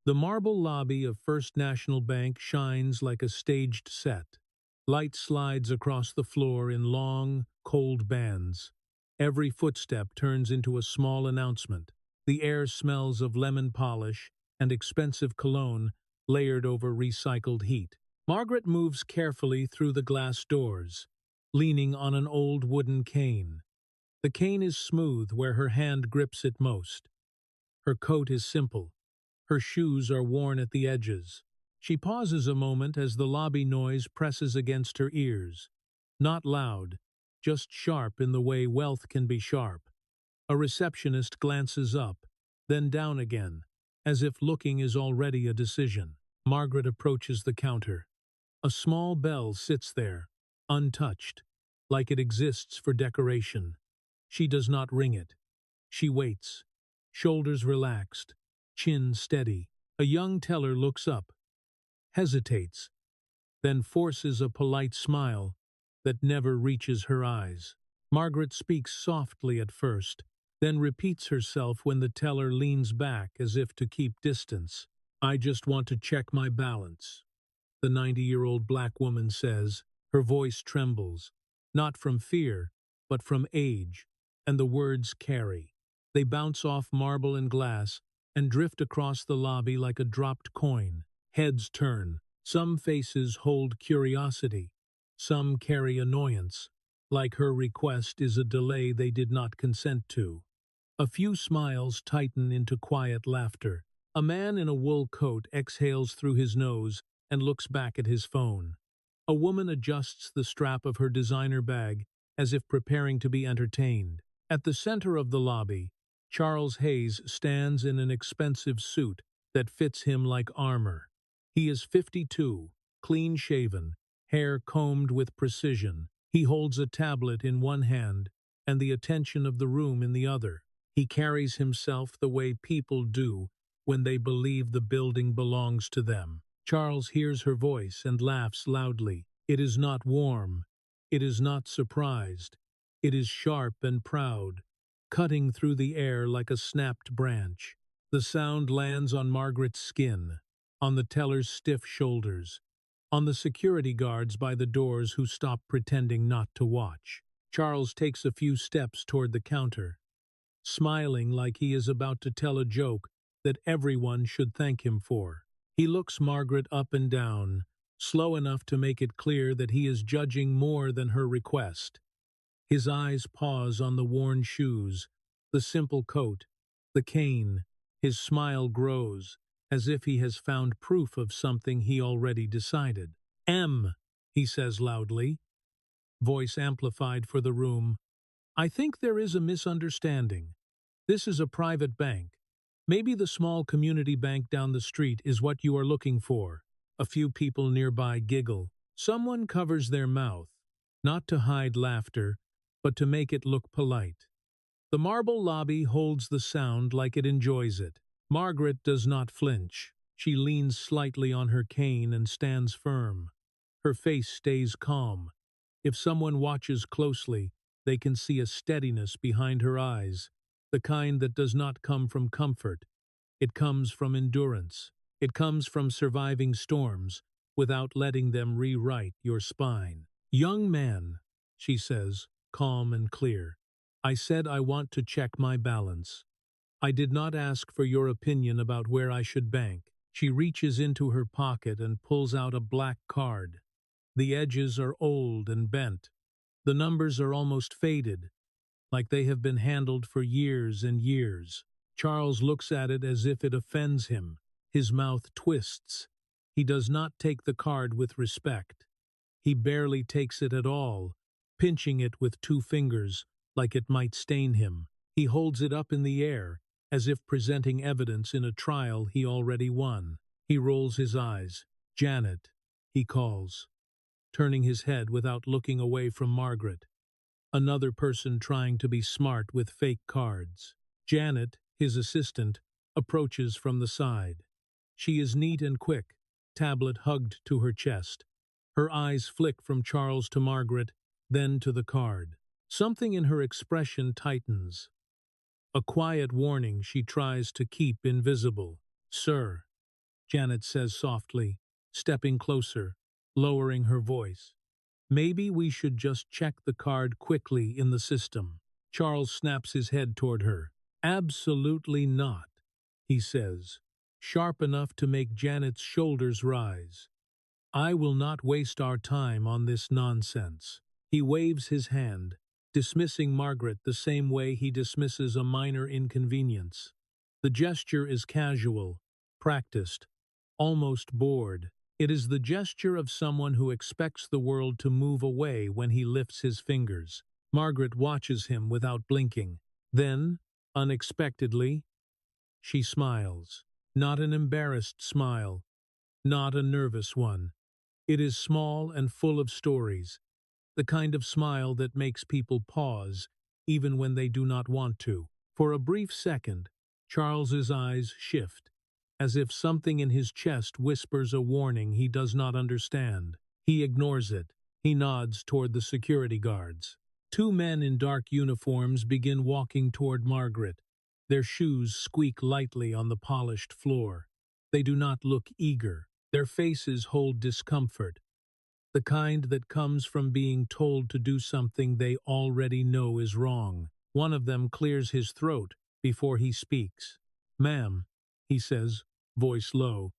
The marble lobby of First National Bank shines like a staged set. Light slides across the floor in long, cold bands. Every footstep turns into a small announcement. The air smells of lemon polish and expensive cologne layered over recycled heat. Margaret moves carefully through the glass doors, leaning on an old wooden cane. The cane is smooth where her hand grips it most. Her coat is simple. Her shoes are worn at the edges. She pauses a moment as the lobby noise presses against her ears. Not loud, just sharp in the way wealth can be sharp. A receptionist glances up, then down again, as if looking is already a decision. Margaret approaches the counter. A small bell sits there, untouched, like it exists for decoration. She does not ring it. She waits, shoulders relaxed, chin steady. A young teller looks up, hesitates, then forces a polite smile that never reaches her eyes. Margaret speaks softly at first, then repeats herself when the teller leans back as if to keep distance. "I just want to check my balance," the 90-year-old black woman says. Her voice trembles, not from fear, but from age, and the words carry. They bounce off marble and glass and drift across the lobby like a dropped coin. Heads turn. Some faces hold curiosity. Some carry annoyance, like her request is a delay they did not consent to. A few smiles tighten into quiet laughter. A man in a wool coat exhales through his nose and looks back at his phone. A woman adjusts the strap of her designer bag as if preparing to be entertained. At the center of the lobby, Charles Hayes stands in an expensive suit that fits him like armor. He is 52, clean-shaven, hair combed with precision. He holds a tablet in one hand and the attention of the room in the other. He carries himself the way people do when they believe the building belongs to them. Charles hears her voice and laughs loudly. It is not warm. It is not surprised. It is sharp and proud, cutting through the air like a snapped branch. The sound lands on Margaret's skin, on the teller's stiff shoulders, on the security guards by the doors who stop pretending not to watch. Charles takes a few steps toward the counter, smiling like he is about to tell a joke that everyone should thank him for. He looks Margaret up and down, slow enough to make it clear that he is judging more than her request. His eyes pause on the worn shoes, the simple coat, the cane. His smile grows, as if he has found proof of something he already decided. "M," he says loudly, voice amplified for the room. "I think there is a misunderstanding. This is a private bank. Maybe the small community bank down the street is what you are looking for." A few people nearby giggle. Someone covers their mouth, not to hide laughter, but to make it look polite. The marble lobby holds the sound like it enjoys it. Margaret does not flinch. She leans slightly on her cane and stands firm. Her face stays calm. If someone watches closely, they can see a steadiness behind her eyes, the kind that does not come from comfort. It comes from endurance. It comes from surviving storms without letting them rewrite your spine. "Young man," she says, calm and clear, "I said I want to check my balance. I did not ask for your opinion about where I should bank." She reaches into her pocket and pulls out a black card. The edges are old and bent. The numbers are almost faded, like they have been handled for years and years. Charles looks at it as if it offends him. His mouth twists. He does not take the card with respect. He barely takes it at all, pinching it with 2 fingers, like it might stain him. He holds it up in the air, as if presenting evidence in a trial he already won. He rolls his eyes. "Janet," he calls, turning his head without looking away from Margaret. Another person trying to be smart with fake cards. Janet, his assistant, approaches from the side. She is neat and quick, tablet hugged to her chest. Her eyes flick from Charles to Margaret, then to the card. Something in her expression tightens. A quiet warning she tries to keep invisible. "Sir," Janet says softly, stepping closer, lowering her voice. Maybe we should just check the card quickly in the system. Charles snaps his head toward her. Absolutely not, he says, sharp enough to make Janet's shoulders rise. I will not waste our time on this nonsense. He waves his hand, dismissing Margaret the same way he dismisses a minor inconvenience. The gesture is casual, practiced, almost bored. It is the gesture of someone who expects the world to move away when he lifts his fingers. Margaret watches him without blinking. Then, unexpectedly, she smiles. Not an embarrassed smile, not a nervous one. It is small and full of stories, the kind of smile that makes people pause, even when they do not want to. For a brief second, Charles's eyes shift, as if something in his chest whispers a warning he does not understand. He ignores it. He nods toward the security guards. Two men in dark uniforms begin walking toward Margaret. Their shoes squeak lightly on the polished floor. They do not look eager. Their faces hold discomfort, the kind that comes from being told to do something they already know is wrong. One of them clears his throat before he speaks. Ma'am, he says, voice low,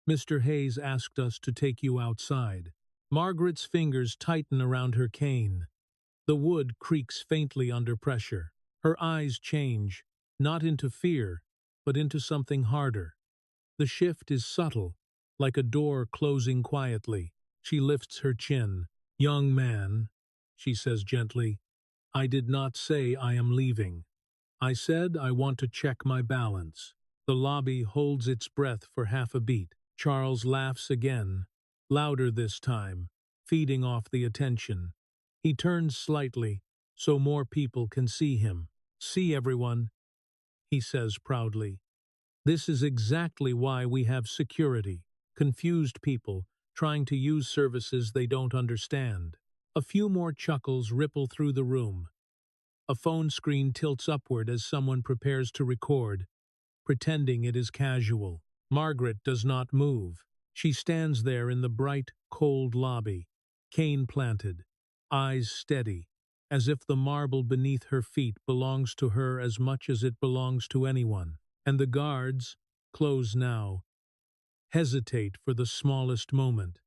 Mr. Hayes asked us to take you outside. Margaret's fingers tighten around her cane. The wood creaks faintly under pressure. Her eyes change, not into fear, but into something harder. The shift is subtle, like a door closing quietly. She lifts her chin. Young man, she says gently, I did not say I am leaving. I said I want to check my balance. The lobby holds its breath for half a beat. Charles laughs again, louder this time, feeding off the attention. He turns slightly, so more people can see him. See everyone, he says proudly. This is exactly why we have security. Confused people, trying to use services they don't understand. A few more chuckles ripple through the room. A phone screen tilts upward as someone prepares to record, pretending it is casual. Margaret does not move. She stands there in the bright, cold lobby, cane planted, eyes steady, as if the marble beneath her feet belongs to her as much as it belongs to anyone. And the guards, close now, hesitate for the smallest moment,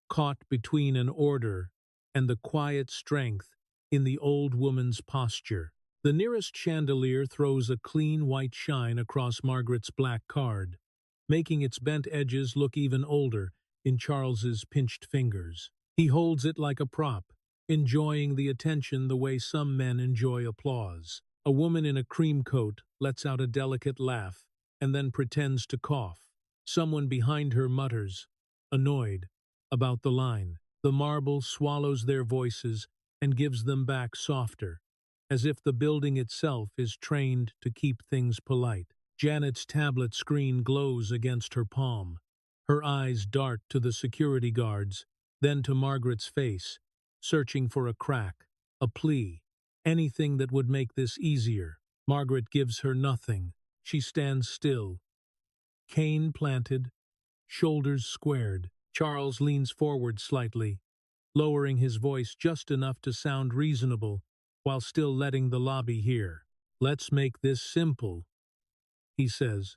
caught between an order and the quiet strength in the old woman's posture. The nearest chandelier throws a clean white shine across Margaret's black card, making its bent edges look even older in Charles's pinched fingers. He holds it like a prop, enjoying the attention the way some men enjoy applause. A woman in a cream coat lets out a delicate laugh and then pretends to cough. Someone behind her mutters, annoyed, about the line. The marble swallows their voices and gives them back softer, as if the building itself is trained to keep things polite. Janet's tablet screen glows against her palm. Her eyes dart to the security guards, then to Margaret's face, searching for a crack, a plea, anything that would make this easier. Margaret gives her nothing. She stands still, cane planted, shoulders squared. Charles leans forward slightly, lowering his voice just enough to sound reasonable while still letting the lobby hear. Let's make this simple, he says.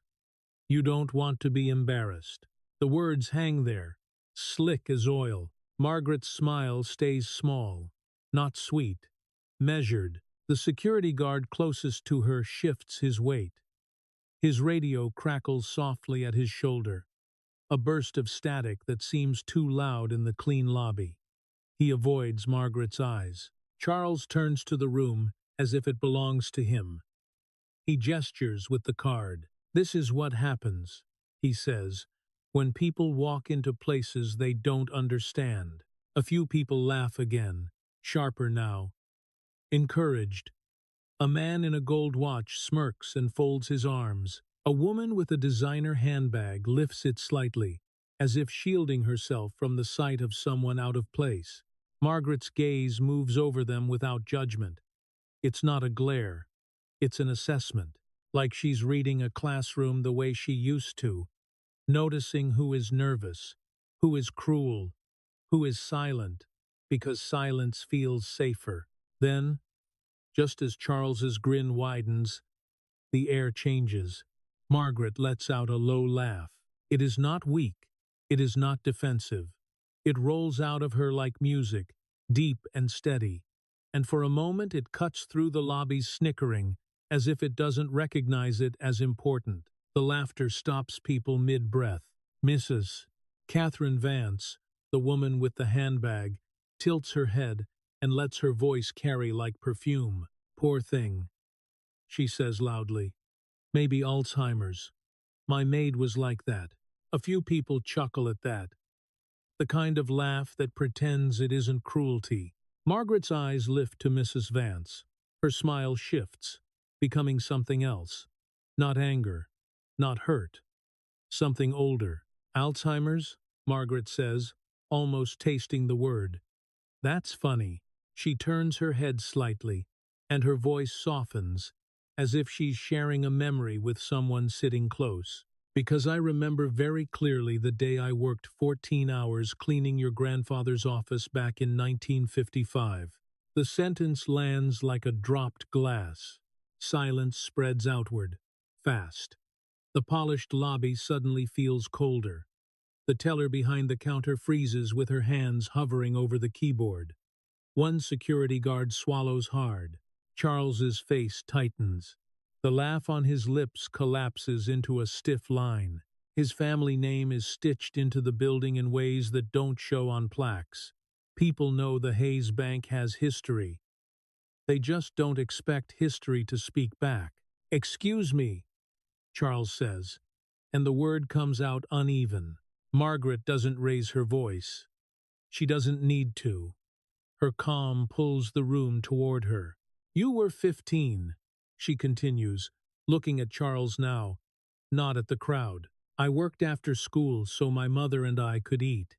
You don't want to be embarrassed. The words hang there, slick as oil. Margaret's smile stays small, not sweet, measured. The security guard closest to her shifts his weight. His radio crackles softly at his shoulder, a burst of static that seems too loud in the clean lobby. He avoids Margaret's eyes. Charles turns to the room as if it belongs to him. He gestures with the card. This is what happens, he says, when people walk into places they don't understand. A few people laugh again, sharper now. Encouraged. A man in a gold watch smirks and folds his arms. A woman with a designer handbag lifts it slightly, as if shielding herself from the sight of someone out of place. Margaret's gaze moves over them without judgment. It's not a glare. It's an assessment, like she's reading a classroom the way she used to, noticing who is nervous, who is cruel, who is silent, because silence feels safer. Then, just as Charles's grin widens, the air changes. Margaret lets out a low laugh. It is not weak. It is not defensive. It rolls out of her like music, deep and steady. And for a moment it cuts through the lobby's snickering, as if it doesn't recognize it as important. The laughter stops people mid-breath. Mrs. Catherine Vance, the woman with the handbag, tilts her head and lets her voice carry like perfume. "Poor thing," she says loudly. "Maybe Alzheimer's. My maid was like that." A few people chuckle at that. The kind of laugh that pretends it isn't cruelty. Margaret's eyes lift to Mrs. Vance. Her smile shifts, becoming something else. Not anger, not hurt. Something older. "Alzheimer's?" Margaret says, almost tasting the word. "That's funny." She turns her head slightly, and her voice softens, as if she's sharing a memory with someone sitting close. "Because I remember very clearly the day I worked 14 hours cleaning your grandfather's office back in 1955. The sentence lands like a dropped glass. Silence spreads outward, fast. The polished lobby suddenly feels colder. The teller behind the counter freezes with her hands hovering over the keyboard. One security guard swallows hard. Charles's face tightens. The laugh on his lips collapses into a stiff line. His family name is stitched into the building in ways that don't show on plaques. People know the Hayes Bank has history. They just don't expect history to speak back. "Excuse me," Charles says, and the word comes out uneven. Margaret doesn't raise her voice. She doesn't need to. Her calm pulls the room toward her. "You were 15, she continues, looking at Charles now, not at the crowd. "I worked after school so my mother and I could eat.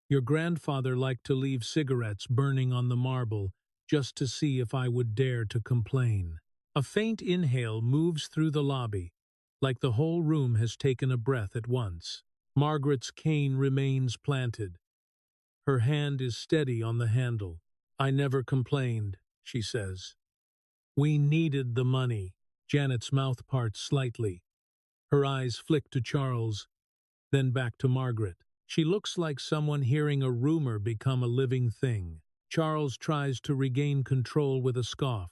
Your grandfather liked to leave cigarettes burning on the marble just to see if I would dare to complain." A faint inhale moves through the lobby, like the whole room has taken a breath at once. Margaret's cane remains planted. Her hand is steady on the handle. "I never complained," she says. "We needed the money." Janet's mouth parts slightly. Her eyes flick to Charles, then back to Margaret. She looks like someone hearing a rumor become a living thing. Charles tries to regain control with a scoff.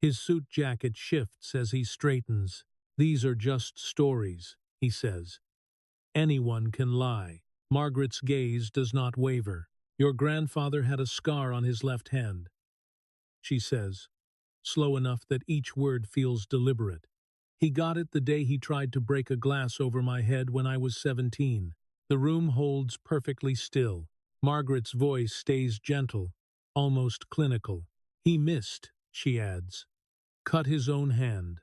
His suit jacket shifts as he straightens. "These are just stories," he says. "Anyone can lie." Margaret's gaze does not waver. "Your grandfather had a scar on his left hand," she says, slow enough that each word feels deliberate. "He got it the day he tried to break a glass over my head when I was 17. The room holds perfectly still. Margaret's voice stays gentle, almost clinical. "He missed," she adds. "Cut his own hand.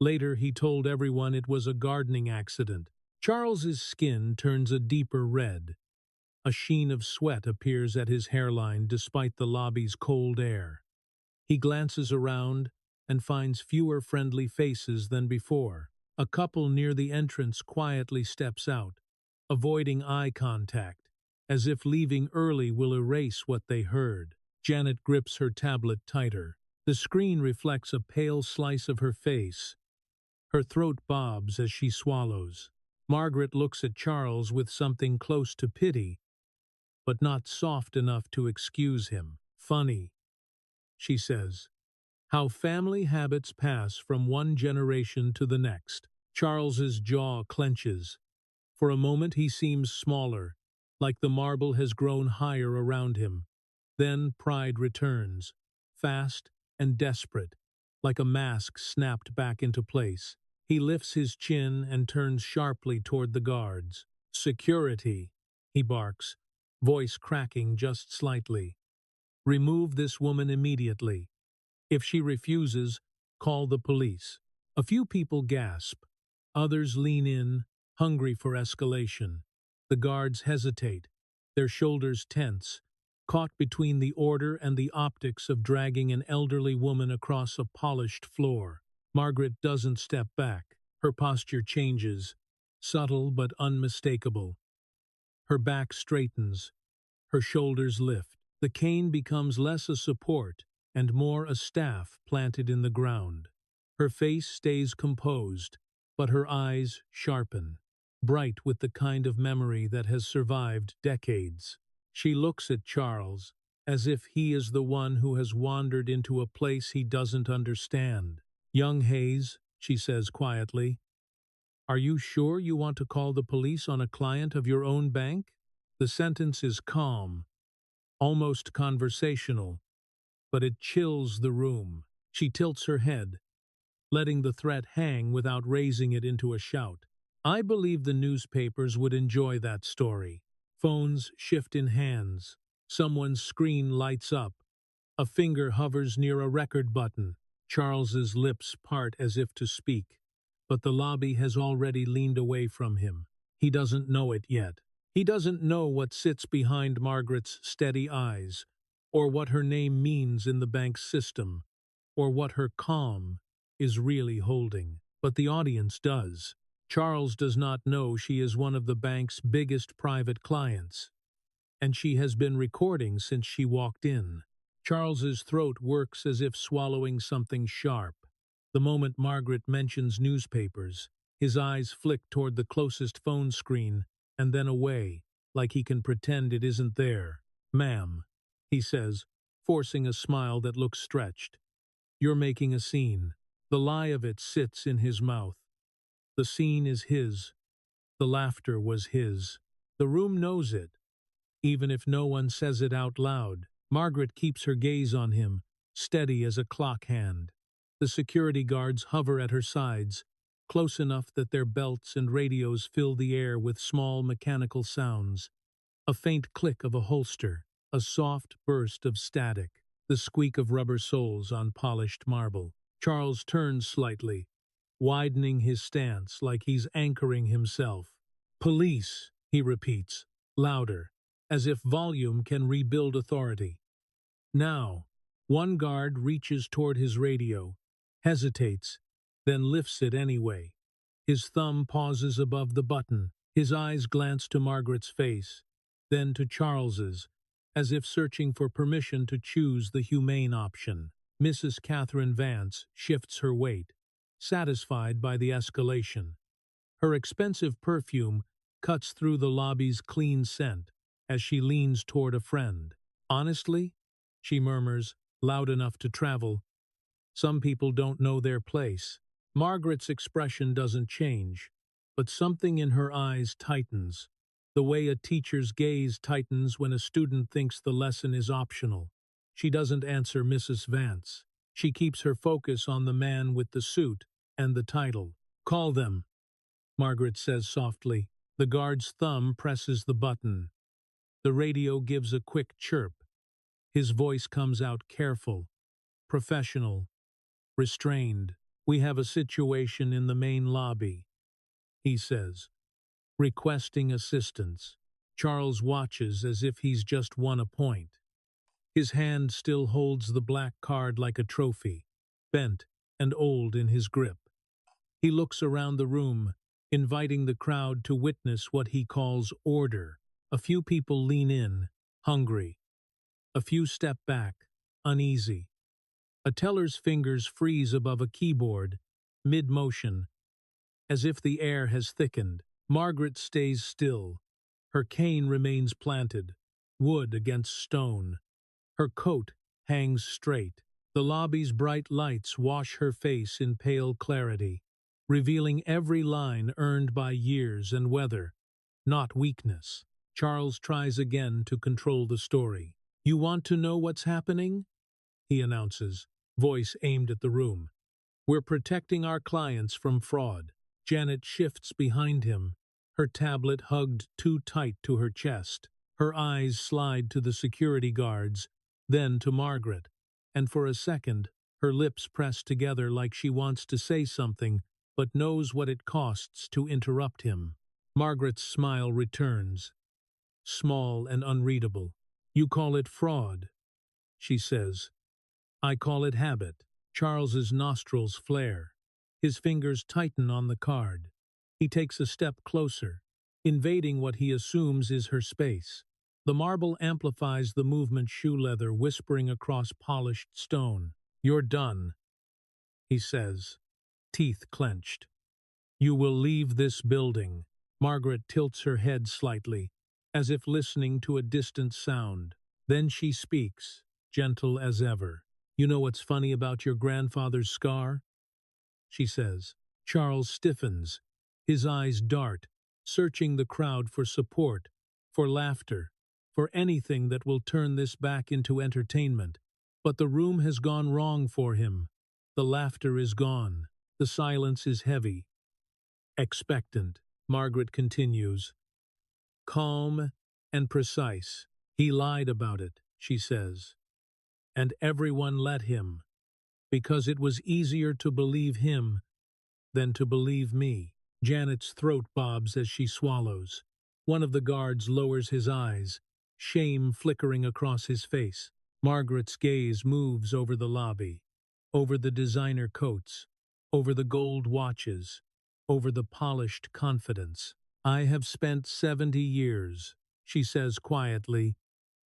Later he told everyone it was a gardening accident." Charles's skin turns a deeper red. A sheen of sweat appears at his hairline despite the lobby's cold air. He glances around and finds fewer friendly faces than before. A couple near the entrance quietly steps out, avoiding eye contact, as if leaving early will erase what they heard. Janet grips her tablet tighter. The screen reflects a pale slice of her face. Her throat bobs as she swallows. Margaret looks at Charles with something close to pity, but not soft enough to excuse him. "Funny," she says, "how family habits pass from one generation to the next." Charles's jaw clenches. For a moment he seems smaller, like the marble has grown higher around him. Then pride returns, fast and desperate, like a mask snapped back into place. He lifts his chin and turns sharply toward the guards. "Security," he barks, voice cracking just slightly. "Remove this woman immediately. If she refuses, call the police." A few people gasp. Others lean in, hungry for escalation. The guards hesitate, their shoulders tense, caught between the order and the optics of dragging an elderly woman across a polished floor. Margaret doesn't step back. Her posture changes. subtle but unmistakable. Her back straightens, her shoulders lift. The cane becomes less a support and more a staff planted in the ground. Her face stays composed, but her eyes sharpen, bright with the kind of memory that has survived decades. She looks at Charles, as if he is the one who has wandered into a place he doesn't understand. "Young Hayes," she says quietly, "are you sure you want to call the police on a client of your own bank?" The sentence is calm, almost conversational, but it chills the room. She tilts her head, letting the threat hang without raising it into a shout. I believe the newspapers would enjoy that story. Phones shift in hands. Someone's screen lights up. A finger hovers near a record button. Charles's lips part as if to speak, but the lobby has already leaned away from him. He doesn't know it yet. He doesn't know what sits behind Margaret's steady eyes, or what her name means in the bank's system, or what her calm is really holding. But the audience does. Charles does not know she is one of the bank's biggest private clients, and she has been recording since she walked in. Charles's throat works as if swallowing something sharp. The moment Margaret mentions newspapers, his eyes flick toward the closest phone screen and then away, like he can pretend it isn't there. "Ma'am," he says, forcing a smile that looks stretched, "you're making a scene." The lie of it sits in his mouth. The scene is his. The laughter was his. The room knows it, even if no one says it out loud. Margaret keeps her gaze on him, steady as a clock hand. The security guards hover at her sides, close enough that their belts and radios fill the air with small mechanical sounds. A faint click of a holster, a soft burst of static, the squeak of rubber soles on polished marble. Charles turns slightly, widening his stance like he's anchoring himself. "Police," he repeats, louder, as if volume can rebuild authority. Now, one guard reaches toward his radio, hesitates, then lifts it anyway. His thumb pauses above the button. His eyes glance to Margaret's face, then to Charles's, as if searching for permission to choose the humane option. Mrs. Catherine Vance shifts her weight, satisfied by the escalation. Her expensive perfume cuts through the lobby's clean scent as she leans toward a friend. "Honestly," she murmurs, loud enough to travel, "some people don't know their place." Margaret's expression doesn't change, but something in her eyes tightens, the way a teacher's gaze tightens when a student thinks the lesson is optional. She doesn't answer Mrs. Vance. She keeps her focus on the man with the suit and the title. "Call them," Margaret says softly. The guard's thumb presses the button. The radio gives a quick chirp. His voice comes out careful, professional, restrained. "We have a situation in the main lobby," he says, "requesting assistance." Charles watches as if he's just won a point. His hand still holds the black card like a trophy, bent and old in his grip. He looks around the room, inviting the crowd to witness what he calls order. A few people lean in, hungry. A few step back, uneasy. A teller's fingers freeze above a keyboard, mid-motion, as if the air has thickened. Margaret stays still. Her cane remains planted, wood against stone. Her coat hangs straight. The lobby's bright lights wash her face in pale clarity, revealing every line earned by years and weather, not weakness. Charles tries again to control the story. "You want to know what's happening?" he announces, voice aimed at the room. "We're protecting our clients from fraud." Janet shifts behind him, her tablet hugged too tight to her chest. Her eyes slide to the security guards, then to Margaret, and for a second, her lips press together like she wants to say something, but knows what it costs to interrupt him. Margaret's smile returns, small and unreadable. "You call it fraud," she says. "I call it habit." Charles's nostrils flare. His fingers tighten on the card. He takes a step closer, invading what he assumes is her space. The marble amplifies the movement shoe leather whispering across polished stone. "You're done," he says, teeth clenched. "You will leave this building." Margaret tilts her head slightly, as if listening to a distant sound. Then she speaks, gentle as ever. "You know what's funny about your grandfather's scar?" she says. Charles stiffens. His eyes dart, searching the crowd for support, for laughter, for anything that will turn this back into entertainment. But the room has gone wrong for him. The laughter is gone. The silence is heavy. Expectant, Margaret continues. Calm and precise. "He lied about it," she says. "And everyone let him, because it was easier to believe him than to believe me." Janet's throat bobs as she swallows. One of the guards lowers his eyes, shame flickering across his face. Margaret's gaze moves over the lobby, over the designer coats, over the gold watches, over the polished confidence. "I have spent 70 years, she says quietly,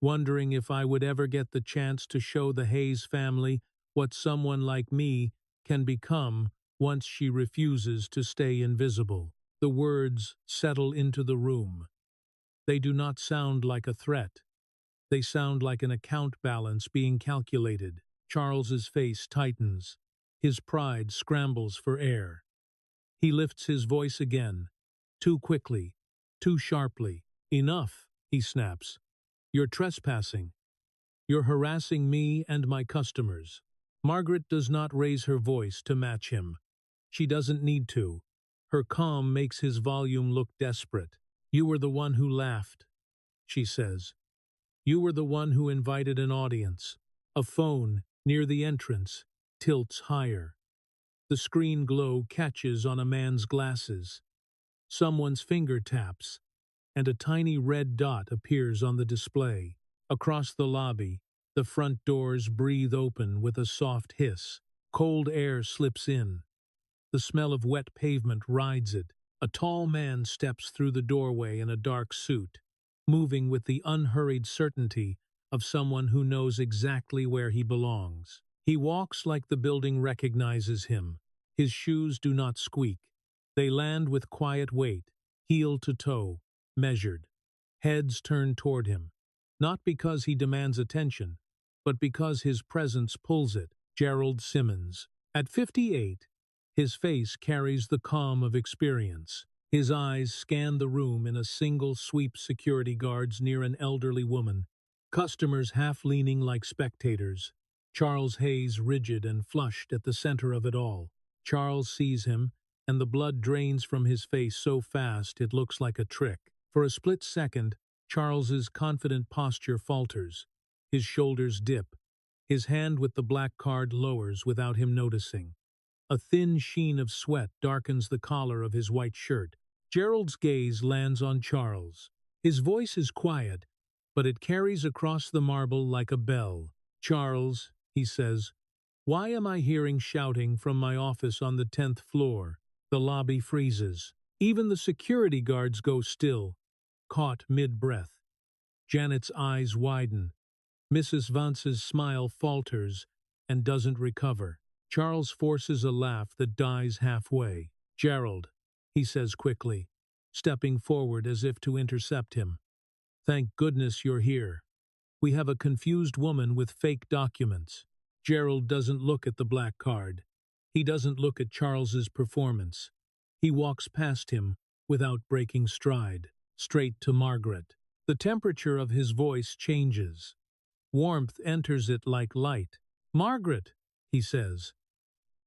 "wondering if I would ever get the chance to show the Hayes family what someone like me can become once she refuses to stay invisible." The words settle into the room. They do not sound like a threat. They sound like an account balance being calculated. Charles's face tightens. His pride scrambles for air. He lifts his voice again, too quickly, too sharply. "Enough," he snaps. "You're trespassing. You're harassing me and my customers." Margaret does not raise her voice to match him. She doesn't need to. Her calm makes his volume look desperate. "You were the one who laughed," she says. "You were the one who invited an audience." A phone, near the entrance, tilts higher. The screen glow catches on a man's glasses. Someone's finger taps, and a tiny red dot appears on the display. Across the lobby, the front doors breathe open with a soft hiss. Cold air slips in. The smell of wet pavement rides it. A tall man steps through the doorway in a dark suit, moving with the unhurried certainty of someone who knows exactly where he belongs. He walks like the building recognizes him. His shoes do not squeak. They land with quiet weight, heel to toe, measured. Heads turn toward him, not because he demands attention, but because his presence pulls it. Gerald Simmons. At 58, his face carries the calm of experience. His eyes scan the room in a single sweep. Security guards near an elderly woman, customers half leaning like spectators. Charles Hayes rigid and flushed at the center of it all. Charles sees him, and the blood drains from his face so fast it looks like a trick. For a split second, Charles's confident posture falters. His shoulders dip. His hand with the black card lowers without him noticing. A thin sheen of sweat darkens the collar of his white shirt. Gerald's gaze lands on Charles. His voice is quiet, but it carries across the marble like a bell. "Charles," he says, "why am I hearing shouting from my office on the 10th floor?" The lobby freezes. Even the security guards go still, caught mid-breath. Janet's eyes widen. Mrs. Vance's smile falters and doesn't recover. Charles forces a laugh that dies halfway. "Gerald," he says quickly, stepping forward as if to intercept him. "Thank goodness you're here. We have a confused woman with fake documents." Gerald doesn't look at the black card. He doesn't look at Charles's performance. He walks past him without breaking stride, straight to Margaret. The temperature of his voice changes. Warmth enters it like light. "Margaret," he says.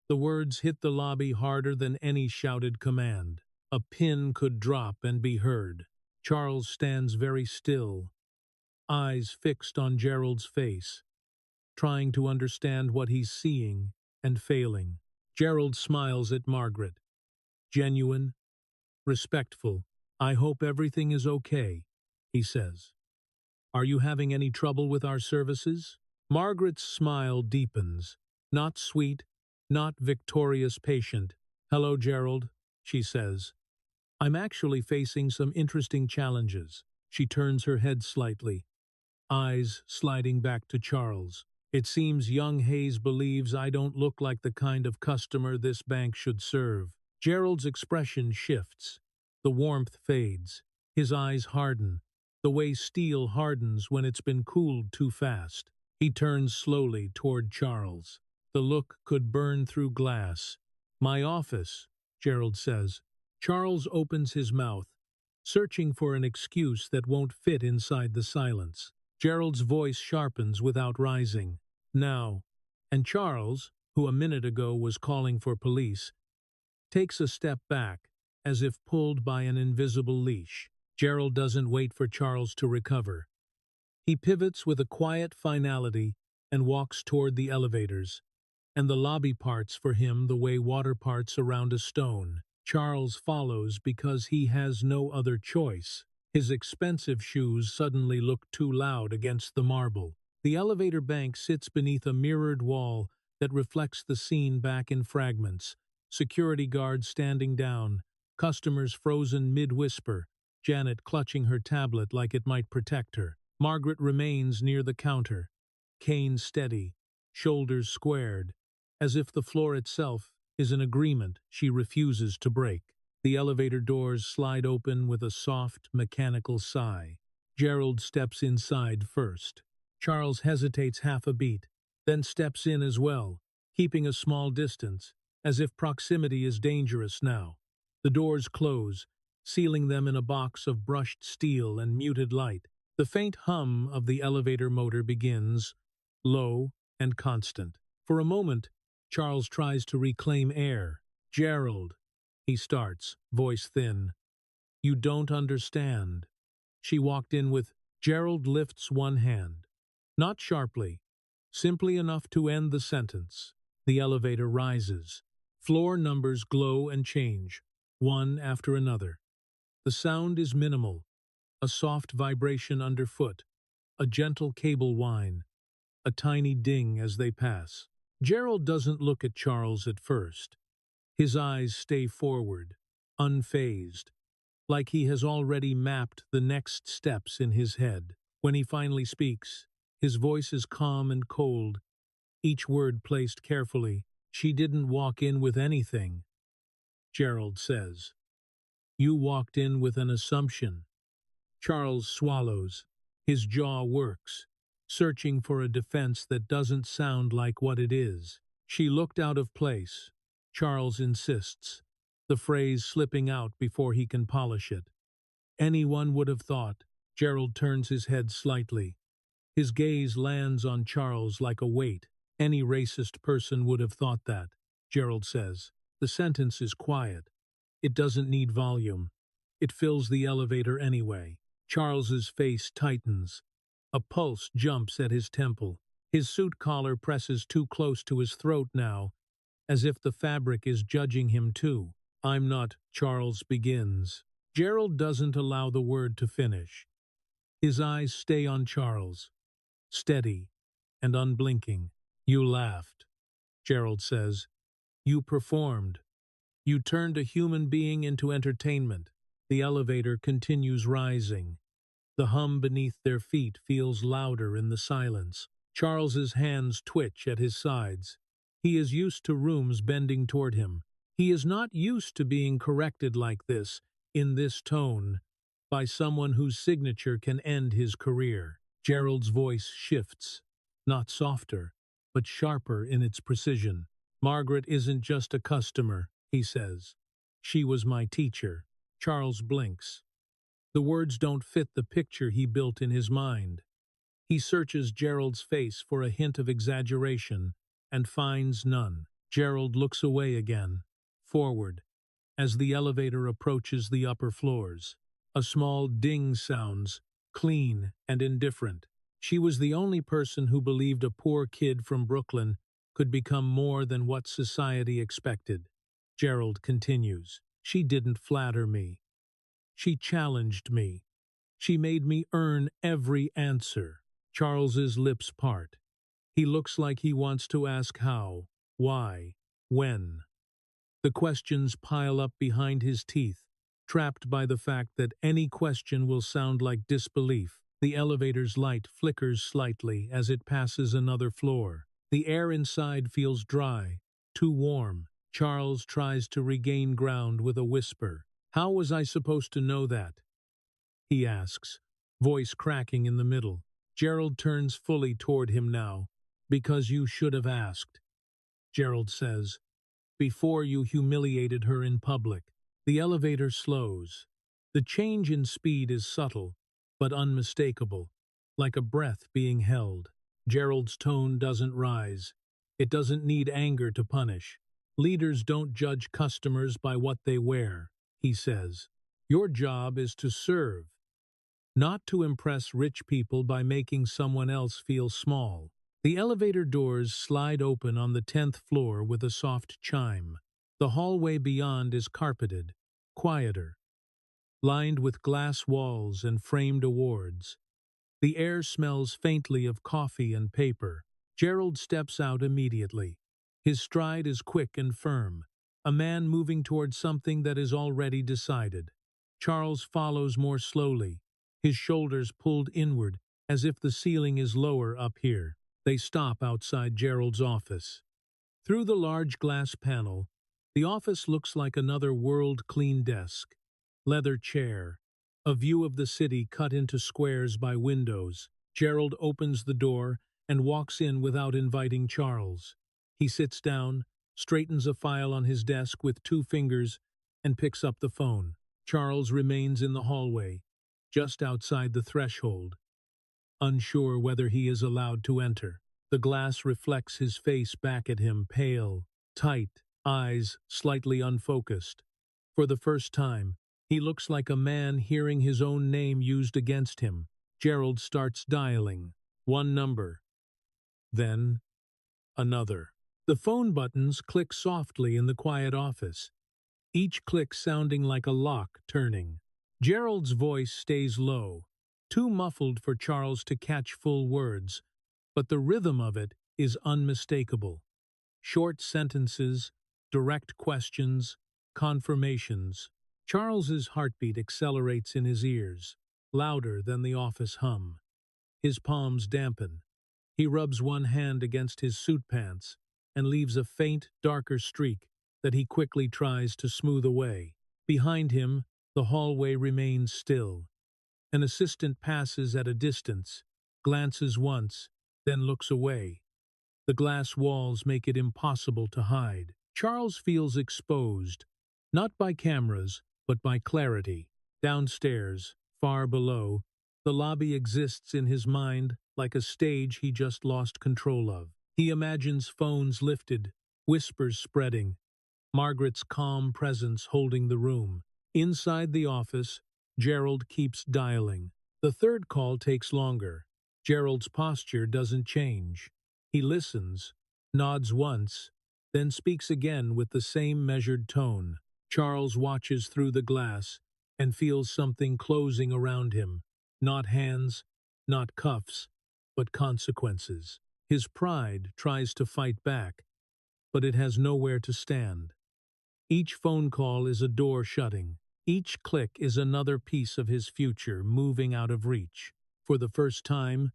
The words hit the lobby harder than any shouted command. A pin could drop and be heard. Charles stands very still, eyes fixed on Gerald's face, trying to understand what he's seeing and failing. Gerald smiles at Margaret. Genuine, respectful. "I hope everything is okay," he says. "Are you having any trouble with our services?" Margaret's smile deepens. Not sweet, not victorious patient. "Hello, Gerald," she says. I'm actually facing some interesting challenges. She turns her head slightly, eyes sliding back to Charles. It seems young Hayes believes I don't look like the kind of customer this bank should serve. Gerald's expression shifts. The warmth fades. His eyes harden, the way steel hardens when it's been cooled too fast. He turns slowly toward Charles. The look could burn through glass. My office, Gerald says. Charles opens his mouth, searching for an excuse that won't fit inside the silence. Gerald's voice sharpens without rising. Now. And Charles, who a minute ago was calling for police, takes a step back, as if pulled by an invisible leash. Gerald doesn't wait for Charles to recover. He pivots with a quiet finality and walks toward the elevators, and the lobby parts for him the way water parts around a stone. Charles follows because he has no other choice. His expensive shoes suddenly look too loud against the marble. The elevator bank sits beneath a mirrored wall that reflects the scene back in fragments. Security guards standing down, customers frozen mid-whisper, Janet clutching her tablet like it might protect her. Margaret remains near the counter, cane steady, shoulders squared, as if the floor itself is an agreement she refuses to break. The elevator doors slide open with a soft, mechanical sigh. Gerald steps inside first. Charles hesitates half a beat, then steps in as well, keeping a small distance, as if proximity is dangerous now. The doors close, sealing them in a box of brushed steel and muted light. The faint hum of the elevator motor begins, low and constant. For a moment, Charles tries to reclaim air. Gerald, he starts, voice thin. You don't understand. She walked in with, Gerald lifts one hand. Not sharply, simply enough to end the sentence. The elevator rises. Floor numbers glow and change, one after another. The sound is minimal, a soft vibration underfoot, a gentle cable whine, a tiny ding as they pass. Gerald doesn't look at Charles at first. His eyes stay forward, unfazed, like he has already mapped the next steps in his head. When he finally speaks, his voice is calm and cold, each word placed carefully. She didn't walk in with anything, Gerald says. You walked in with an assumption. Charles swallows. His jaw works, searching for a defense that doesn't sound like what it is. She looked out of place. Charles insists, the phrase slipping out before he can polish it. Anyone would have thought. Gerald turns his head slightly. His gaze lands on Charles like a weight. Any racist person would have thought that, Gerald says. The sentence is quiet. It doesn't need volume. It fills the elevator anyway. Charles's face tightens. A pulse jumps at his temple. His suit collar presses too close to his throat now, as if the fabric is judging him too. I'm not, Charles begins. Gerald doesn't allow the word to finish. His eyes stay on Charles, steady and unblinking. You laughed, Gerald says. You performed. You turned a human being into entertainment. The elevator continues rising. The hum beneath their feet feels louder in the silence. Charles's hands twitch at his sides. He is used to rooms bending toward him. He is not used to being corrected like this, in this tone, by someone whose signature can end his career. Gerald's voice shifts, not softer, but sharper in its precision. Margaret isn't just a customer, he says. She was my teacher. Charles blinks. The words don't fit the picture he built in his mind. He searches Gerald's face for a hint of exaggeration and finds none. Gerald looks away again, forward, as the elevator approaches the upper floors. A small ding sounds, clean and indifferent. She was the only person who believed a poor kid from Brooklyn could become more than what society expected. Gerald continues. She didn't flatter me. She challenged me. She made me earn every answer. Charles's lips part. He looks like he wants to ask how, why, when. The questions pile up behind his teeth. trapped by the fact that any question will sound like disbelief. The elevator's light flickers slightly as it passes another floor. The air inside feels dry, too warm. Charles tries to regain ground with a whisper. "How was I supposed to know that?" he asks, voice cracking in the middle. Gerald turns fully toward him now. "Because you should have asked," Gerald says, "before you humiliated her in public." The elevator slows. The change in speed is subtle, but unmistakable, like a breath being held. Gerald's tone doesn't rise. It doesn't need anger to punish. "Leaders don't judge customers by what they wear," he says. "Your job is to serve, not to impress rich people by making someone else feel small." The elevator doors slide open on the 10th floor with a soft chime. The hallway beyond is carpeted, quieter, lined with glass walls and framed awards. The air smells faintly of coffee and paper. Gerald steps out immediately. His stride is quick and firm, a man moving toward something that is already decided. Charles follows more slowly, his shoulders pulled inward, as if the ceiling is lower up here. They stop outside Gerald's office. Through the large glass panel, the office looks like another world-clean desk. Leather chair, a view of the city cut into squares by windows. Gerald opens the door and walks in without inviting Charles. He sits down, straightens a file on his desk with 2 fingers, and picks up the phone. Charles remains in the hallway, just outside the threshold, unsure whether he is allowed to enter. The glass reflects his face back at him, pale, tight, eyes slightly unfocused. For the first time, he looks like a man hearing his own name used against him. Gerald starts dialing. One number, then another. The phone buttons click softly in the quiet office, each click sounding like a lock turning. Gerald's voice stays low, too muffled for Charles to catch full words, but the rhythm of it is unmistakable. Short sentences, direct questions, confirmations. Charles's heartbeat accelerates in his ears, louder than the office hum. His palms dampen. He rubs one hand against his suit pants and leaves a faint, darker streak that he quickly tries to smooth away. Behind him, the hallway remains still. An assistant passes at a distance, glances once, then looks away. The glass walls make it impossible to hide. Charles feels exposed, not by cameras, but by clarity. Downstairs, far below, the lobby exists in his mind like a stage he just lost control of. He imagines phones lifted, whispers spreading, Margaret's calm presence holding the room. Inside the office, Gerald keeps dialing. The third call takes longer. Gerald's posture doesn't change. He listens, nods once, then speaks again with the same measured tone. Charles watches through the glass and feels something closing around him. Not hands, not cuffs, but consequences. His pride tries to fight back, but it has nowhere to stand. Each phone call is a door shutting. Each click is another piece of his future moving out of reach. For the first time,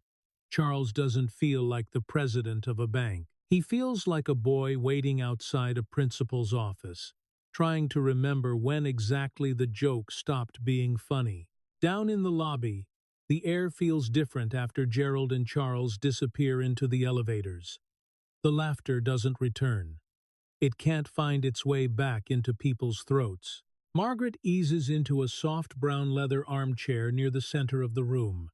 Charles doesn't feel like the president of a bank. He feels like a boy waiting outside a principal's office, trying to remember when exactly the joke stopped being funny. Down in the lobby, the air feels different after Gerald and Charles disappear into the elevators. The laughter doesn't return. It can't find its way back into people's throats. Margaret eases into a soft brown leather armchair near the center of the room.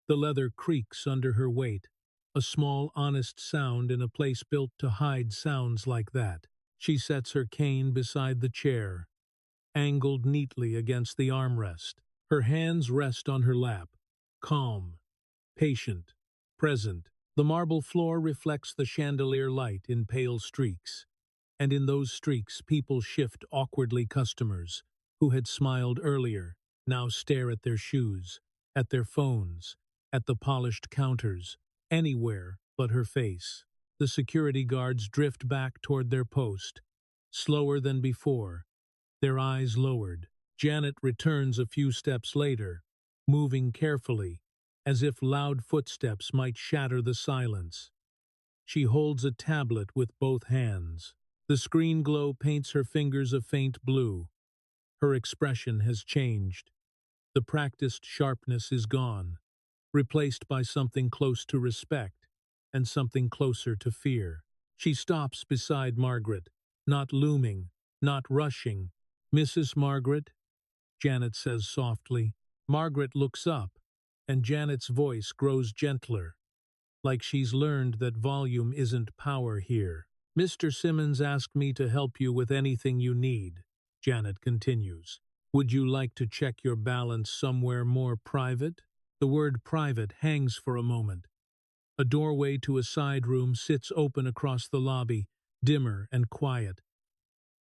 The leather creaks under her weight, a small, honest sound in a place built to hide sounds like that. She sets her cane beside the chair, angled neatly against the armrest. Her hands rest on her lap, calm, patient, present. The marble floor reflects the chandelier light in pale streaks, and in those streaks people shift awkwardly. Customers, who had smiled earlier, now stare at their shoes, at their phones, at the polished counters, anywhere but her face. The security guards drift back toward their post, slower than before, their eyes lowered. Janet returns a few steps later, moving carefully, as if loud footsteps might shatter the silence. She holds a tablet with both hands. The screen glow paints her fingers a faint blue. Her expression has changed. The practiced sharpness is gone, replaced by something close to respect and something closer to fear. She stops beside Margaret, not looming, not rushing. "Mrs. Margaret?" Janet says softly. Margaret looks up, and Janet's voice grows gentler, like she's learned that volume isn't power here. "Mr. Simmons asked me to help you with anything you need," Janet continues. "Would you like to check your balance somewhere more private?" The word private hangs for a moment. A doorway to a side room sits open across the lobby, dimmer and quiet,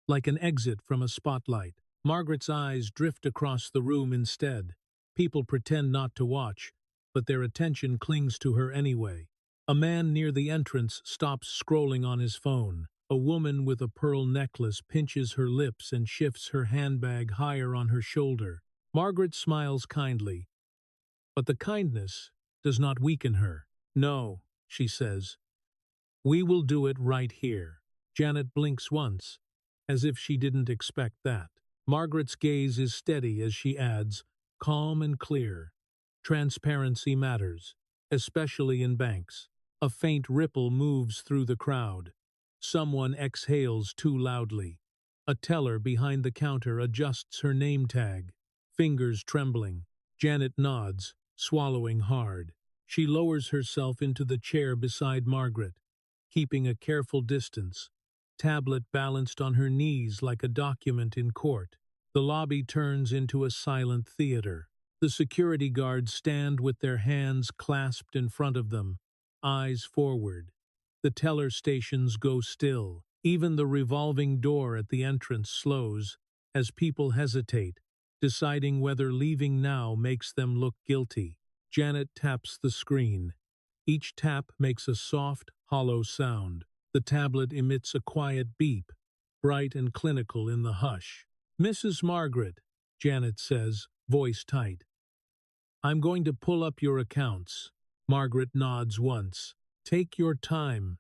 like an exit from a spotlight. Margaret's eyes drift across the room instead. People pretend not to watch, but their attention clings to her anyway. A man near the entrance stops scrolling on his phone. A woman with a pearl necklace pinches her lips and shifts her handbag higher on her shoulder. Margaret smiles kindly, but the kindness does not weaken her. "No," she says. "We will do it right here." Janet blinks once, as if she didn't expect that. Margaret's gaze is steady as she adds, calm and clear. "Transparency matters, especially in banks." A faint ripple moves through the crowd. Someone exhales too loudly. A teller behind the counter adjusts her name tag, fingers trembling. Janet nods, swallowing hard. She lowers herself into the chair beside Margaret, keeping a careful distance, tablet balanced on her knees like a document in court. The lobby turns into a silent theater. The security guards stand with their hands clasped in front of them, eyes forward. The teller stations go still. Even the revolving door at the entrance slows as people hesitate, deciding whether leaving now makes them look guilty. Janet taps the screen. Each tap makes a soft, hollow sound. The tablet emits a quiet beep, bright and clinical in the hush. "Mrs. Margaret," Janet says, voice tight. "I'm going to pull up your accounts." Margaret nods once. "Take your time,"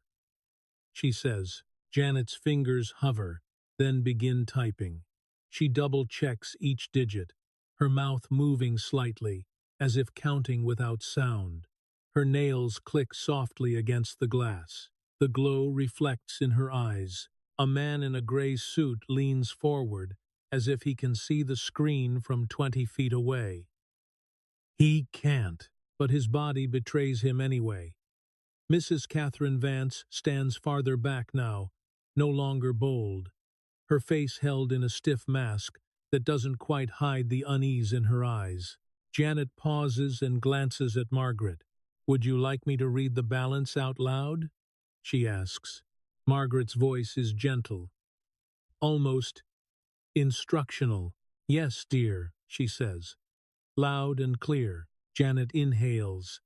she says. Janet's fingers hover, then begin typing. She double-checks each digit, her mouth moving slightly, as if counting without sound. Her nails click softly against the glass. The glow reflects in her eyes. A man in a gray suit leans forward, as if he can see the screen from 20 feet away. He can't, but his body betrays him anyway. Mrs. Catherine Vance stands farther back now, no longer bold, her face held in a stiff mask that doesn't quite hide the unease in her eyes. Janet pauses and glances at Margaret. "Would you like me to read the balance out loud?" she asks. Margaret's voice is gentle, almost instructional. "Yes, dear," she says. Loud and clear, Janet inhales.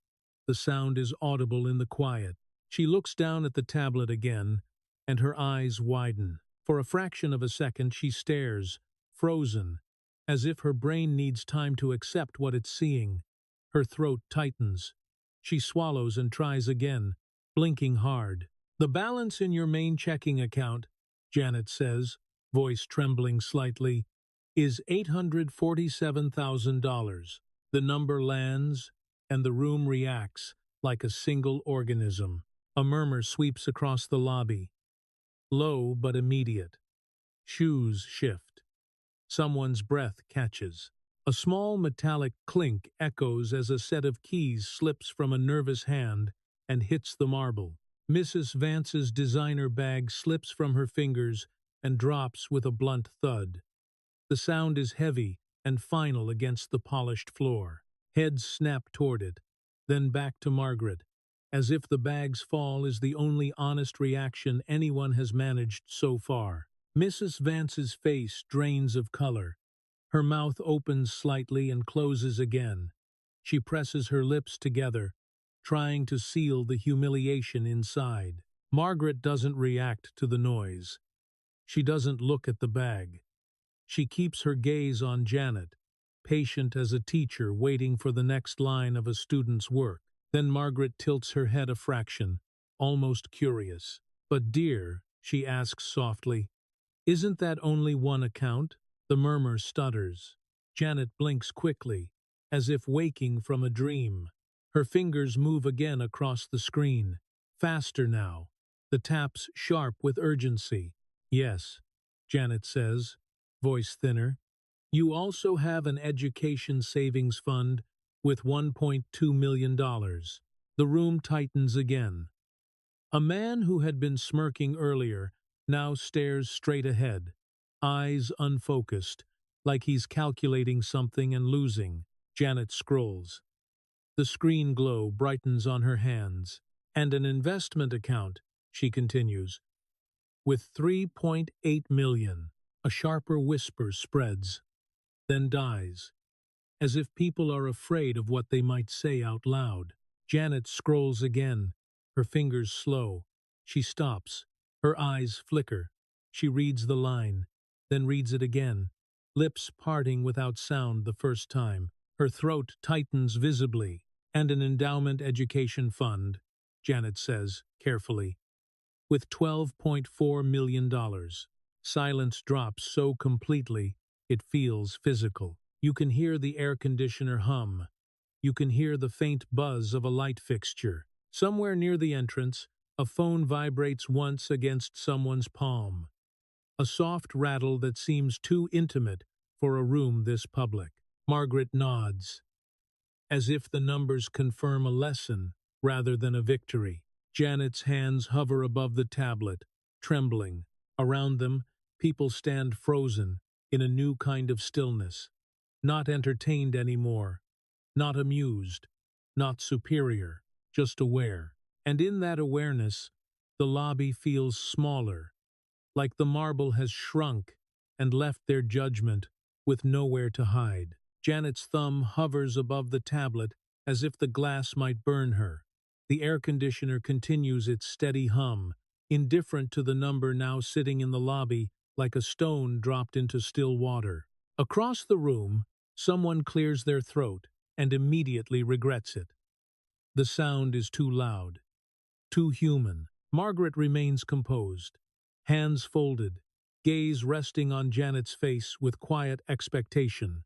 The sound is audible in the quiet. She looks down at the tablet again, and her eyes widen. For a fraction of a second she stares, frozen, as if her brain needs time to accept what it's seeing. Her throat tightens. She swallows and tries again, blinking hard. "The balance in your main checking account," Janet says, voice trembling slightly, "is $847,000. The number lands, and the room reacts like a single organism. A murmur sweeps across the lobby, low but immediate. Shoes shift. Someone's breath catches. A small metallic clink echoes as a set of keys slips from a nervous hand and hits the marble. Mrs. Vance's designer bag slips from her fingers and drops with a blunt thud. The sound is heavy and final against the polished floor. Heads snap toward it, then back to Margaret, as if the bag's fall is the only honest reaction anyone has managed so far. Mrs. Vance's face drains of color. Her mouth opens slightly and closes again. She presses her lips together, trying to seal the humiliation inside. Margaret doesn't react to the noise. She doesn't look at the bag. She keeps her gaze on Janet, patient as a teacher waiting for the next line of a student's work. Then Margaret tilts her head a fraction, almost curious. "But dear," she asks softly, "isn't that only one account?" The murmur stutters. Janet blinks quickly, as if waking from a dream. Her fingers move again across the screen, faster now, the taps sharp with urgency. "Yes," Janet says, voice thinner. "You also have an education savings fund with $1.2 million. The room tightens again. A man who had been smirking earlier now stares straight ahead, eyes unfocused, like he's calculating something and losing. Janet scrolls. The screen glow brightens on her hands. "And an investment account," she continues, "with 3.8 million. A sharper whisper spreads, then dies, as if people are afraid of what they might say out loud. Janet scrolls again, her fingers slow. She stops. Her eyes flicker. She reads the line, then reads it again, lips parting without sound the first time. Her throat tightens visibly. "And an endowment education fund," Janet says, carefully, "with $12.4 million. Silence drops so completely, it feels physical. You can hear the air conditioner hum. You can hear the faint buzz of a light fixture. Somewhere near the entrance, a phone vibrates once against someone's palm. A soft rattle that seems too intimate for a room this public. Margaret nods, as if the numbers confirm a lesson rather than a victory. Janet's hands hover above the tablet, trembling. Around them, people stand frozen in a new kind of stillness, not entertained anymore, not amused, not superior, just aware. And in that awareness, the lobby feels smaller, like the marble has shrunk and left their judgment with nowhere to hide. Janet's thumb hovers above the tablet as if the glass might burn her. The air conditioner continues its steady hum, indifferent to the number now sitting in the lobby like a stone dropped into still water. Across the room, someone clears their throat and immediately regrets it. The sound is too loud, too human. Margaret remains composed, hands folded, gaze resting on Janet's face with quiet expectation.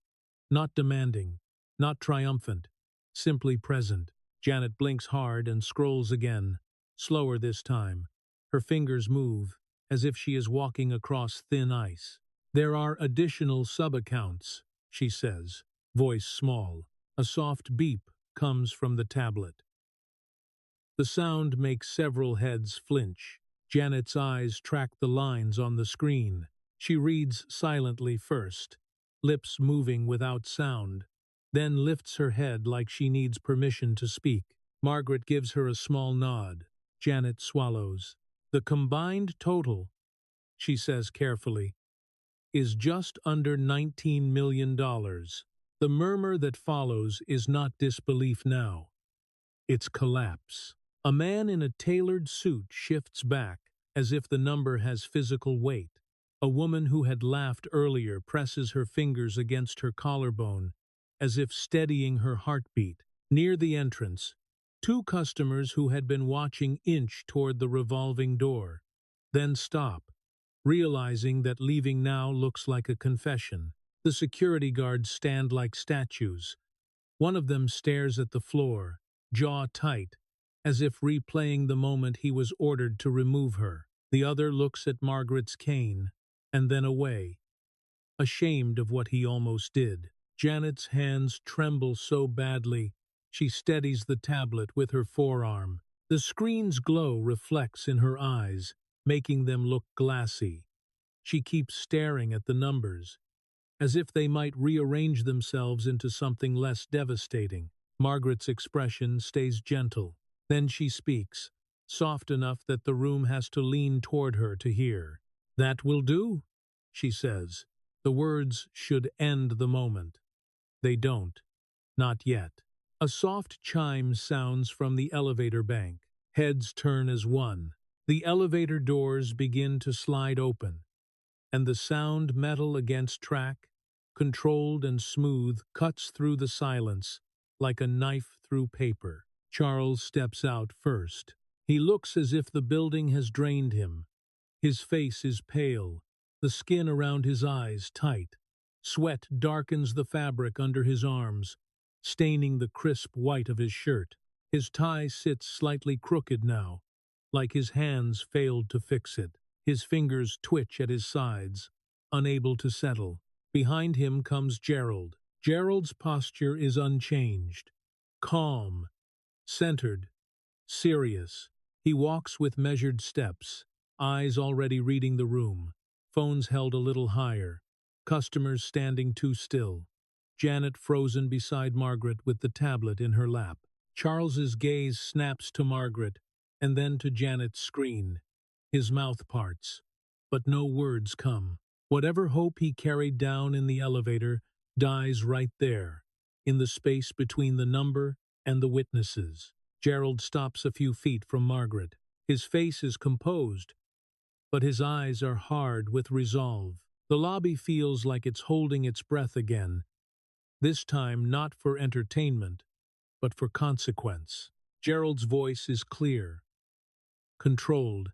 Not demanding, not triumphant, simply present. Janet blinks hard and scrolls again, slower this time. Her fingers move, as if she is walking across thin ice. "There are additional sub-accounts," she says, voice small. A soft beep comes from the tablet. The sound makes several heads flinch. Janet's eyes track the lines on the screen. She reads silently first, lips moving without sound, then lifts her head like she needs permission to speak. Margaret gives her a small nod. Janet swallows. "The combined total," she says carefully, "is just under $19 million. The murmur that follows is not disbelief now. It's collapse. A man in a tailored suit shifts back, as if the number has physical weight. A woman who had laughed earlier presses her fingers against her collarbone, as if steadying her heartbeat. Near the entrance, two customers who had been watching inch toward the revolving door, then stop, realizing that leaving now looks like a confession. The security guards stand like statues. One of them stares at the floor, jaw tight, as if replaying the moment he was ordered to remove her. The other looks at Margaret's cane, and then away, ashamed of what he almost did. Janet's hands tremble so badly, she steadies the tablet with her forearm. The screen's glow reflects in her eyes, making them look glassy. She keeps staring at the numbers, as if they might rearrange themselves into something less devastating. Margaret's expression stays gentle. Then she speaks, soft enough that the room has to lean toward her to hear. "That will do," she says. The words should end the moment. They don't. Not yet. A soft chime sounds from the elevator bank. Heads turn as one. The elevator doors begin to slide open, and the sound, metal against track, controlled and smooth, cuts through the silence like a knife through paper. Charles steps out first. He looks as if the building has drained him. His face is pale, the skin around his eyes tight. Sweat darkens the fabric under his arms, staining the crisp white of his shirt. His tie sits slightly crooked now, like his hands failed to fix it. His fingers twitch at his sides, unable to settle. Behind him comes Gerald. Gerald's posture is unchanged, calm, centered, serious. He walks with measured steps, eyes already reading the room, phones held a little higher, customers standing too still. Janet frozen beside Margaret with the tablet in her lap. Charles's gaze snaps to Margaret and then to Janet's screen. His mouth parts, but no words come. Whatever hope he carried down in the elevator dies right there, in the space between the number and the witnesses. Gerald stops a few feet from Margaret. His face is composed, but his eyes are hard with resolve. The lobby feels like it's holding its breath again, this time not for entertainment, but for consequence. Gerald's voice is clear, controlled,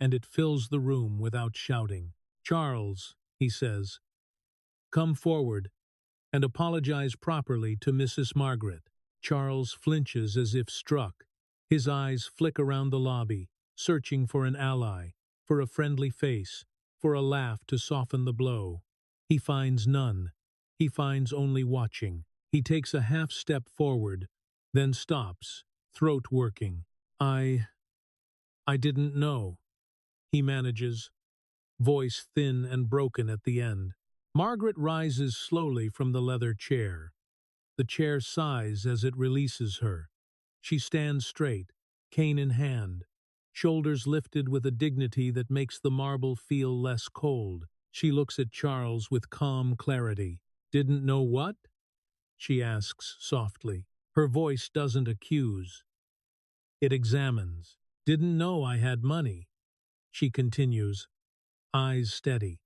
and it fills the room without shouting. "Charles," he says, "come forward and apologize properly to Mrs. Margaret." Charles flinches as if struck. His eyes flick around the lobby, searching for an ally, for a friendly face, for a laugh to soften the blow. He finds none. He finds only watching. He takes a half step forward, then stops, throat working. I didn't know," he manages, voice thin and broken at the end. Margaret rises slowly from the leather chair. The chair sighs as it releases her. She stands straight, cane in hand, shoulders lifted with a dignity that makes the marble feel less cold. She looks at Charles with calm clarity. "Didn't know what?" she asks softly. Her voice doesn't accuse. It examines. "Didn't know I had money," she continues, eyes steady.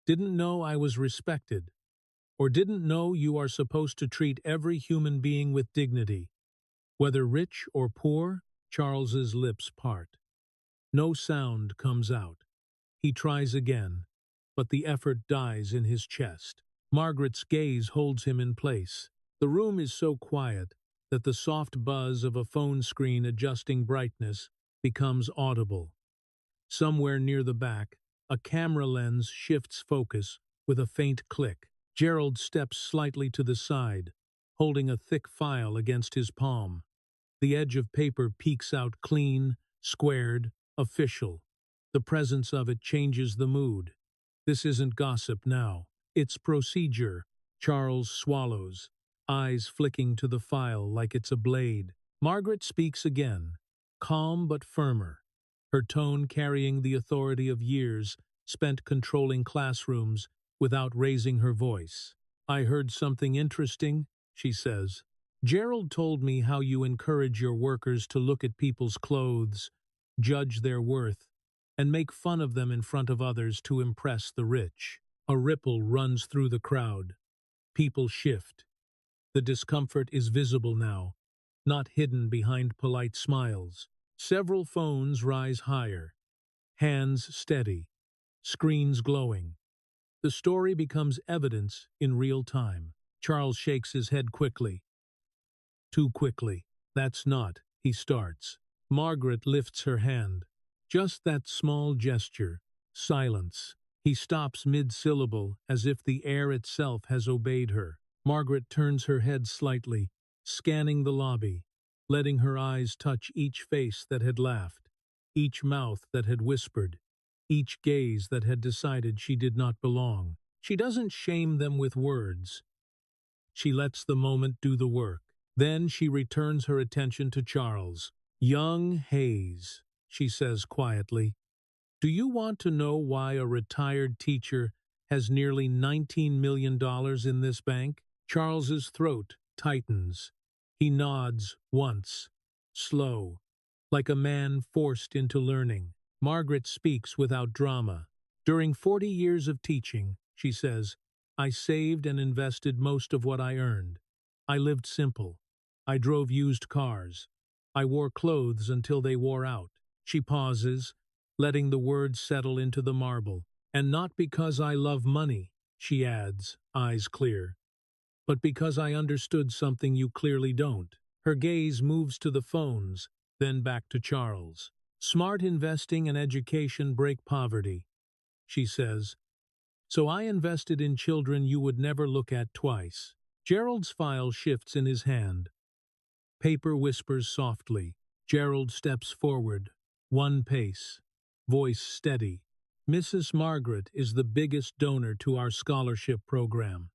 "Didn't know I was respected. Or didn't know you are supposed to treat every human being with dignity, whether rich or poor." Charles's lips part. No sound comes out. He tries again, but the effort dies in his chest. Margaret's gaze holds him in place. The room is so quiet that the soft buzz of a phone screen adjusting brightness becomes audible. Somewhere near the back, a camera lens shifts focus with a faint click. Gerald steps slightly to the side, holding a thick file against his palm. The edge of paper peeks out clean, squared, official. The presence of it changes the mood. This isn't gossip now. It's procedure. Charles swallows, eyes flicking to the file like it's a blade. Margaret speaks again, calm but firmer, her tone carrying the authority of years spent controlling classrooms without raising her voice. "I heard something interesting," she says. "Gerald told me how you encourage your workers to look at people's clothes, judge their worth, and make fun of them in front of others to impress the rich." A ripple runs through the crowd. People shift. The discomfort is visible now, not hidden behind polite smiles. Several phones rise higher, hands steady, screens glowing. The story becomes evidence in real time. Charles shakes his head quickly. Too quickly. "That's not," he starts. Margaret lifts her hand. Just that small gesture. Silence. He stops mid-syllable, as if the air itself has obeyed her. Margaret turns her head slightly, scanning the lobby, letting her eyes touch each face that had laughed, each mouth that had whispered, each gaze that had decided she did not belong. She doesn't shame them with words. She lets the moment do the work. Then she returns her attention to Charles. "Young Hayes," she says quietly, "do you want to know why a retired teacher has nearly $19 million in this bank?" Charles's throat tightens. He nods once, slow, like a man forced into learning. Margaret speaks without drama. During 40 years of teaching, she says, I saved and invested most of what I earned. I lived simple. I drove used cars. I wore clothes until they wore out. She pauses, letting the words settle into the marble. And not because I love money, she adds, eyes clear, but because I understood something you clearly don't. Her gaze moves to the phones, then back to Charles. Smart investing and education break poverty, she says. So I invested in children you would never look at twice. Gerald's file shifts in his hand. Paper whispers softly. Gerald steps forward, one pace, voice steady. Mrs. Margaret is the biggest donor to our scholarship program,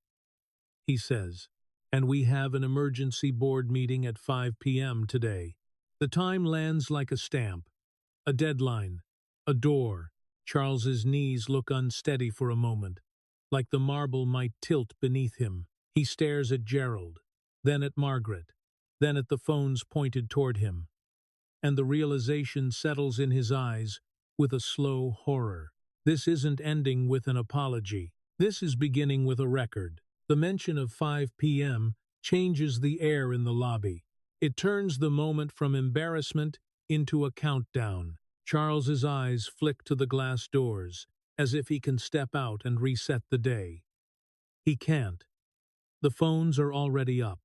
he says, and we have an emergency board meeting at 5 p.m. today. The time lands like a stamp, a deadline, a door. Charles's knees look unsteady for a moment, like the marble might tilt beneath him. He stares at Gerald, then at Margaret, then at the phones pointed toward him, and the realization settles in his eyes with a slow horror. This isn't ending with an apology. This is beginning with a record. The mention of 5 p.m. changes the air in the lobby. It turns the moment from embarrassment into a countdown. Charles's eyes flick to the glass doors, as if he can step out and reset the day. He can't. The phones are already up.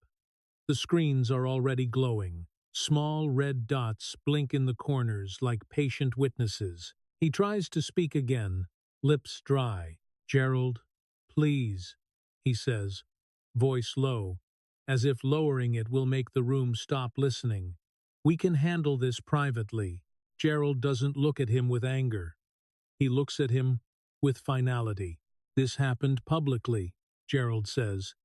The screens are already glowing. Small red dots blink in the corners like patient witnesses. He tries to speak again, lips dry. Gerald, please, he says, voice low, as if lowering it will make the room stop listening. We can handle this privately. Gerald doesn't look at him with anger. He looks at him with finality. This happened publicly, Gerald says.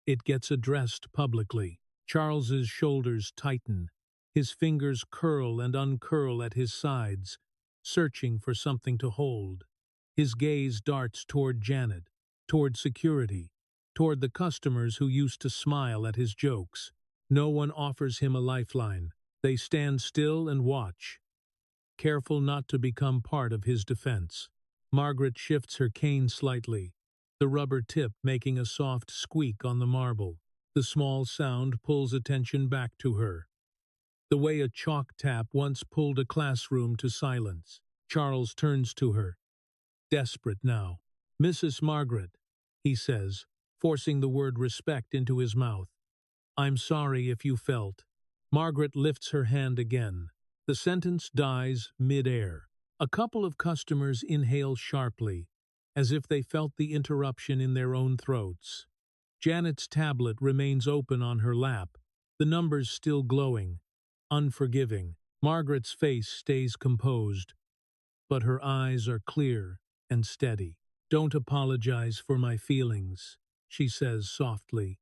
It gets addressed publicly. Charles's shoulders tighten. His fingers curl and uncurl at his sides, searching for something to hold. His gaze darts toward Janet, toward security, toward the customers who used to smile at his jokes. No one offers him a lifeline. They stand still and watch, careful not to become part of his defense. Margaret shifts her cane slightly, the rubber tip making a soft squeak on the marble. The small sound pulls attention back to her, the way a chalk tap once pulled a classroom to silence. Charles turns to her, desperate now. Mrs. Margaret, he says, forcing the word respect into his mouth. I'm sorry if you felt. Margaret lifts her hand again. The sentence dies mid-air. A couple of customers inhale sharply, as if they felt the interruption in their own throats. Janet's tablet remains open on her lap, the numbers still glowing, unforgiving. Margaret's face stays composed, but her eyes are clear and steady. Don't apologize for my feelings, she says softly.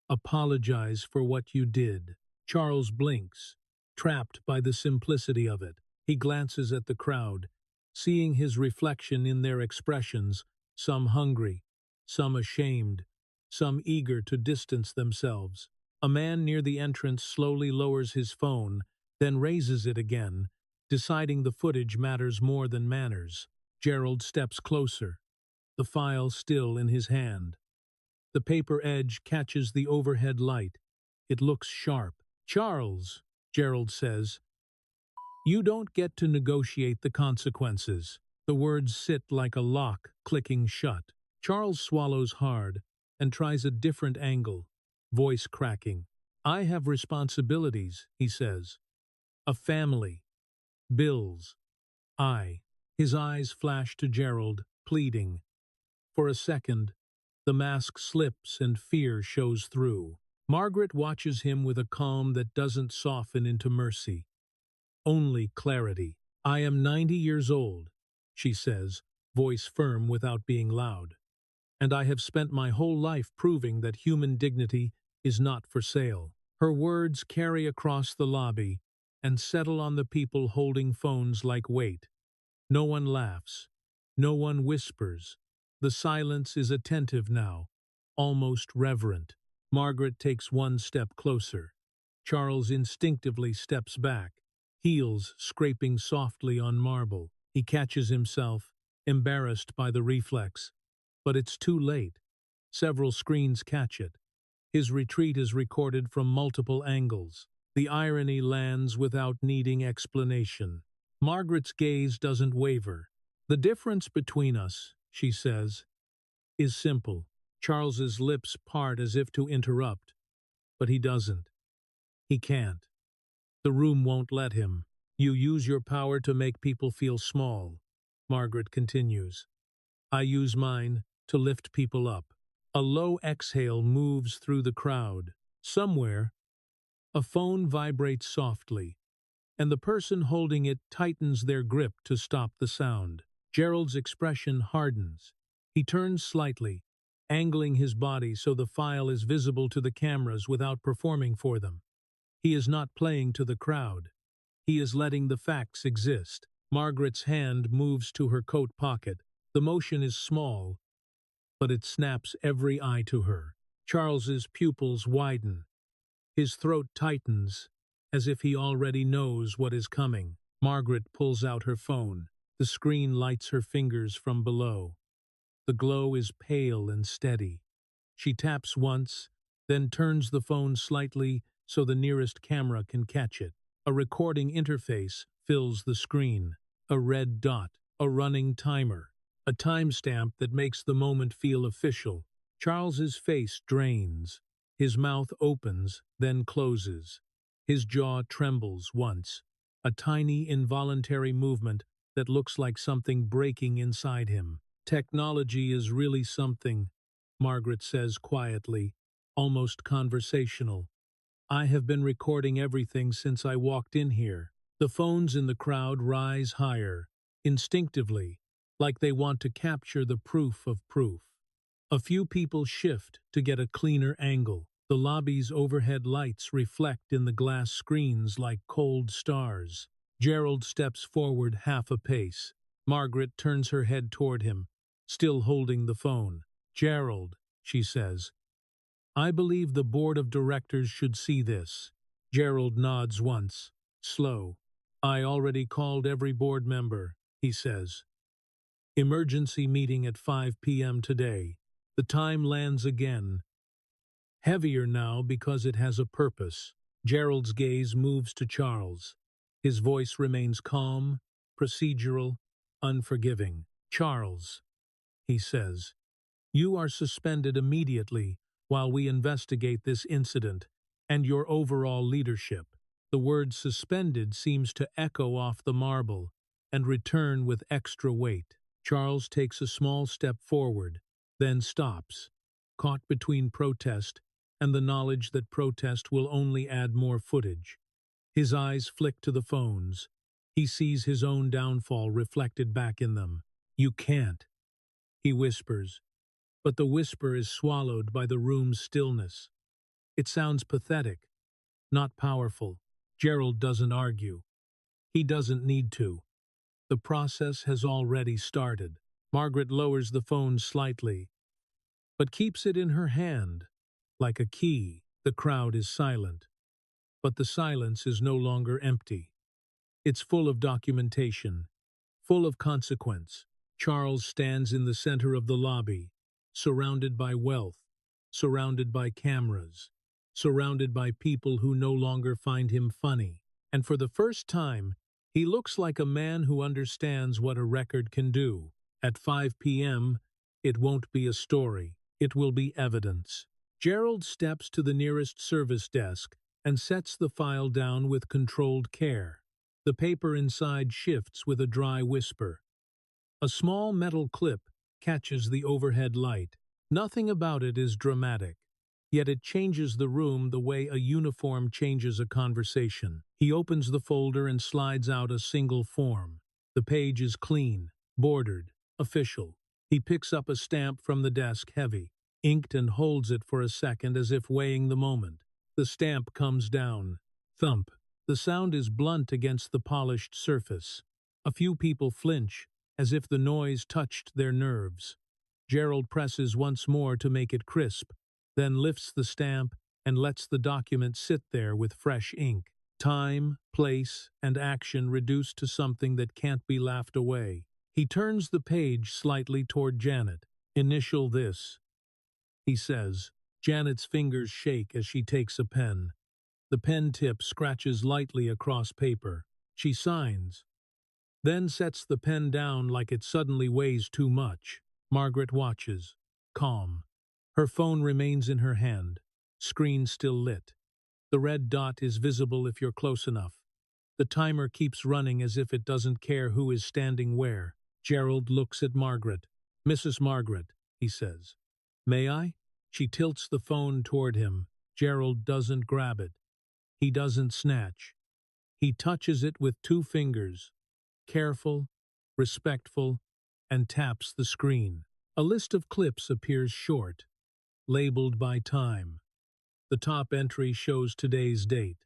Apologize for what you did. Charles blinks, trapped by the simplicity of it. He glances at the crowd, seeing his reflection in their expressions, some hungry, some ashamed, some eager to distance themselves. A man near the entrance slowly lowers his phone, then raises it again, deciding the footage matters more than manners. Gerald steps closer, the file still in his hand. The paper edge catches the overhead light. It looks sharp. Charles, Gerald says, you don't get to negotiate the consequences. The words sit like a lock clicking shut. Charles swallows hard and tries a different angle, voice cracking. I have responsibilities, he says. A family. Bills. His eyes flash to Gerald, pleading. For a second, the mask slips and fear shows through. Margaret watches him with a calm that doesn't soften into mercy. Only clarity. I am 90 years old, she says, voice firm without being loud. And I have spent my whole life proving that human dignity is not for sale. Her words carry across the lobby and settle on the people holding phones like weight. No one laughs. No one whispers. The silence is attentive now, almost reverent. Margaret takes one step closer. Charles instinctively steps back, heels scraping softly on marble. He catches himself, embarrassed by the reflex. But it's too late. Several screens catch it. His retreat is recorded from multiple angles. The irony lands without needing explanation. Margaret's gaze doesn't waver. "The difference between us," she says, "is simple." Charles's lips part as if to interrupt, but he doesn't. He can't. The room won't let him. "You use your power to make people feel small," Margaret continues. "I use mine to lift people up." A low exhale moves through the crowd. Somewhere, a phone vibrates softly, and the person holding it tightens their grip to stop the sound. Gerald's expression hardens. He turns slightly, angling his body so the file is visible to the cameras without performing for them. He is not playing to the crowd. He is letting the facts exist. Margaret's hand moves to her coat pocket. The motion is small, but it snaps every eye to her. Charles's pupils widen. His throat tightens, as if he already knows what is coming. Margaret pulls out her phone. The screen lights her fingers from below. The glow is pale and steady. She taps once, then turns the phone slightly so the nearest camera can catch it. A recording interface fills the screen. A red dot, a running timer, a timestamp that makes the moment feel official. Charles's face drains. His mouth opens, then closes. His jaw trembles once, a tiny involuntary movement that looks like something breaking inside him. "Technology is really something," Margaret says quietly, almost conversational. "I have been recording everything since I walked in here." The phones in the crowd rise higher, instinctively, like they want to capture the proof of proof. A few people shift to get a cleaner angle. The lobby's overhead lights reflect in the glass screens like cold stars. Gerald steps forward half a pace. Margaret turns her head toward him, still holding the phone. "Gerald," she says, "I believe the board of directors should see this." Gerald nods once, slow. "I already called every board member," he says. "Emergency meeting at 5 p.m. today." The time lands again, heavier now because it has a purpose. Gerald's gaze moves to Charles. His voice remains calm, procedural, unforgiving. "Charles," he says, "you are suspended immediately while we investigate this incident and your overall leadership." The word suspended seems to echo off the marble and return with extra weight. Charles takes a small step forward, then stops, caught between protest and the knowledge that protest will only add more footage. His eyes flick to the phones. He sees his own downfall reflected back in them. "You can't," he whispers, but the whisper is swallowed by the room's stillness. It sounds pathetic, not powerful. Gerald doesn't argue. He doesn't need to. The process has already started. Margaret lowers the phone slightly, but keeps it in her hand, like a key. The crowd is silent. But the silence is no longer empty. It's full of documentation, full of consequence. Charles stands in the center of the lobby, surrounded by wealth, surrounded by cameras, surrounded by people who no longer find him funny. And for the first time, he looks like a man who understands what a record can do. At 5 p.m., it won't be a story. It will be evidence. Gerald steps to the nearest service desk and sets the file down with controlled care. The paper inside shifts with a dry whisper. A small metal clip catches the overhead light. Nothing about it is dramatic, yet it changes the room the way a uniform changes a conversation. He opens the folder and slides out a single form. The page is clean, bordered, official. He picks up a stamp from the desk, heavy, inked, and holds it for a second as if weighing the moment. The stamp comes down. Thump. The sound is blunt against the polished surface. A few people flinch, as if the noise touched their nerves. Gerald presses once more to make it crisp, then lifts the stamp and lets the document sit there with fresh ink. Time, place, and action reduced to something that can't be laughed away. He turns the page slightly toward Janet. Initial this, he says. Janet's fingers shake as she takes a pen. The pen tip scratches lightly across paper. She signs, then sets the pen down like it suddenly weighs too much. Margaret watches, calm. Her phone remains in her hand, screen still lit. The red dot is visible if you're close enough. The timer keeps running as if it doesn't care who is standing where. Gerald looks at Margaret. Mrs. Margaret, he says. May I? She tilts the phone toward him. Gerald doesn't grab it. He doesn't snatch. He touches it with 2 fingers, careful, respectful, and taps the screen. A list of clips appears short, labeled by time. The top entry shows today's date.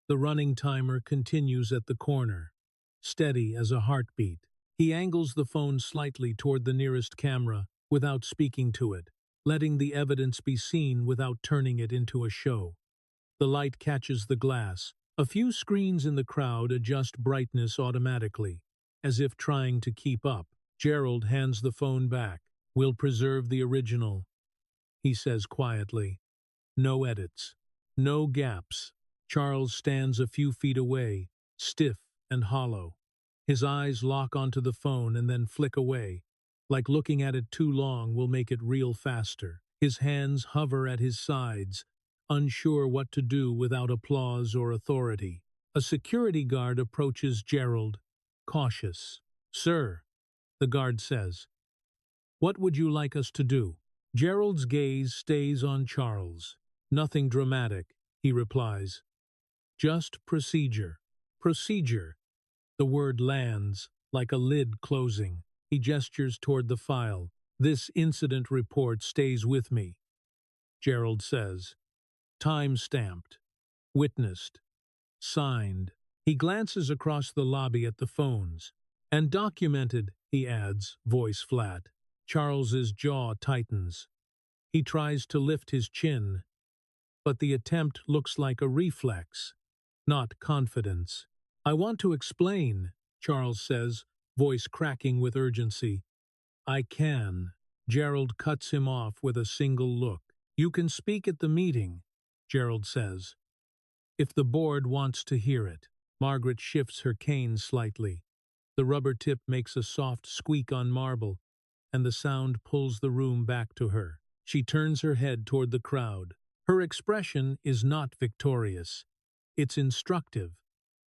The running timer continues at the corner, steady as a heartbeat. He angles the phone slightly toward the nearest camera without speaking to it, letting the evidence be seen without turning it into a show. The light catches the glass. A few screens in the crowd adjust brightness automatically, as if trying to keep up. Gerald hands the phone back. We'll preserve the original, he says quietly. No edits. No gaps. Charles stands a few feet away, stiff and hollow. His eyes lock onto the phone and then flick away, like looking at it too long will make it reel faster. His hands hover at his sides, unsure what to do without applause or authority. A security guard approaches Gerald, cautious. Sir, the guard says, what would you like us to do? Gerald's gaze stays on Charles. Nothing dramatic, he replies. Just procedure. Procedure. The word lands, like a lid closing. He gestures toward the file. This incident report stays with me, Gerald says. Time-stamped. Witnessed. Signed. He glances across the lobby at the phones. And documented, he adds, voice flat. Charles's jaw tightens. He tries to lift his chin, but the attempt looks like a reflex, not confidence. I want to explain, Charles says, voice cracking with urgency. I can. Gerald cuts him off with a single look. You can speak at the meeting, Gerald says, if the board wants to hear it. Margaret shifts her cane slightly. The rubber tip makes a soft squeak on marble, and the sound pulls the room back to her. She turns her head toward the crowd. Her expression is not victorious. It's instructive,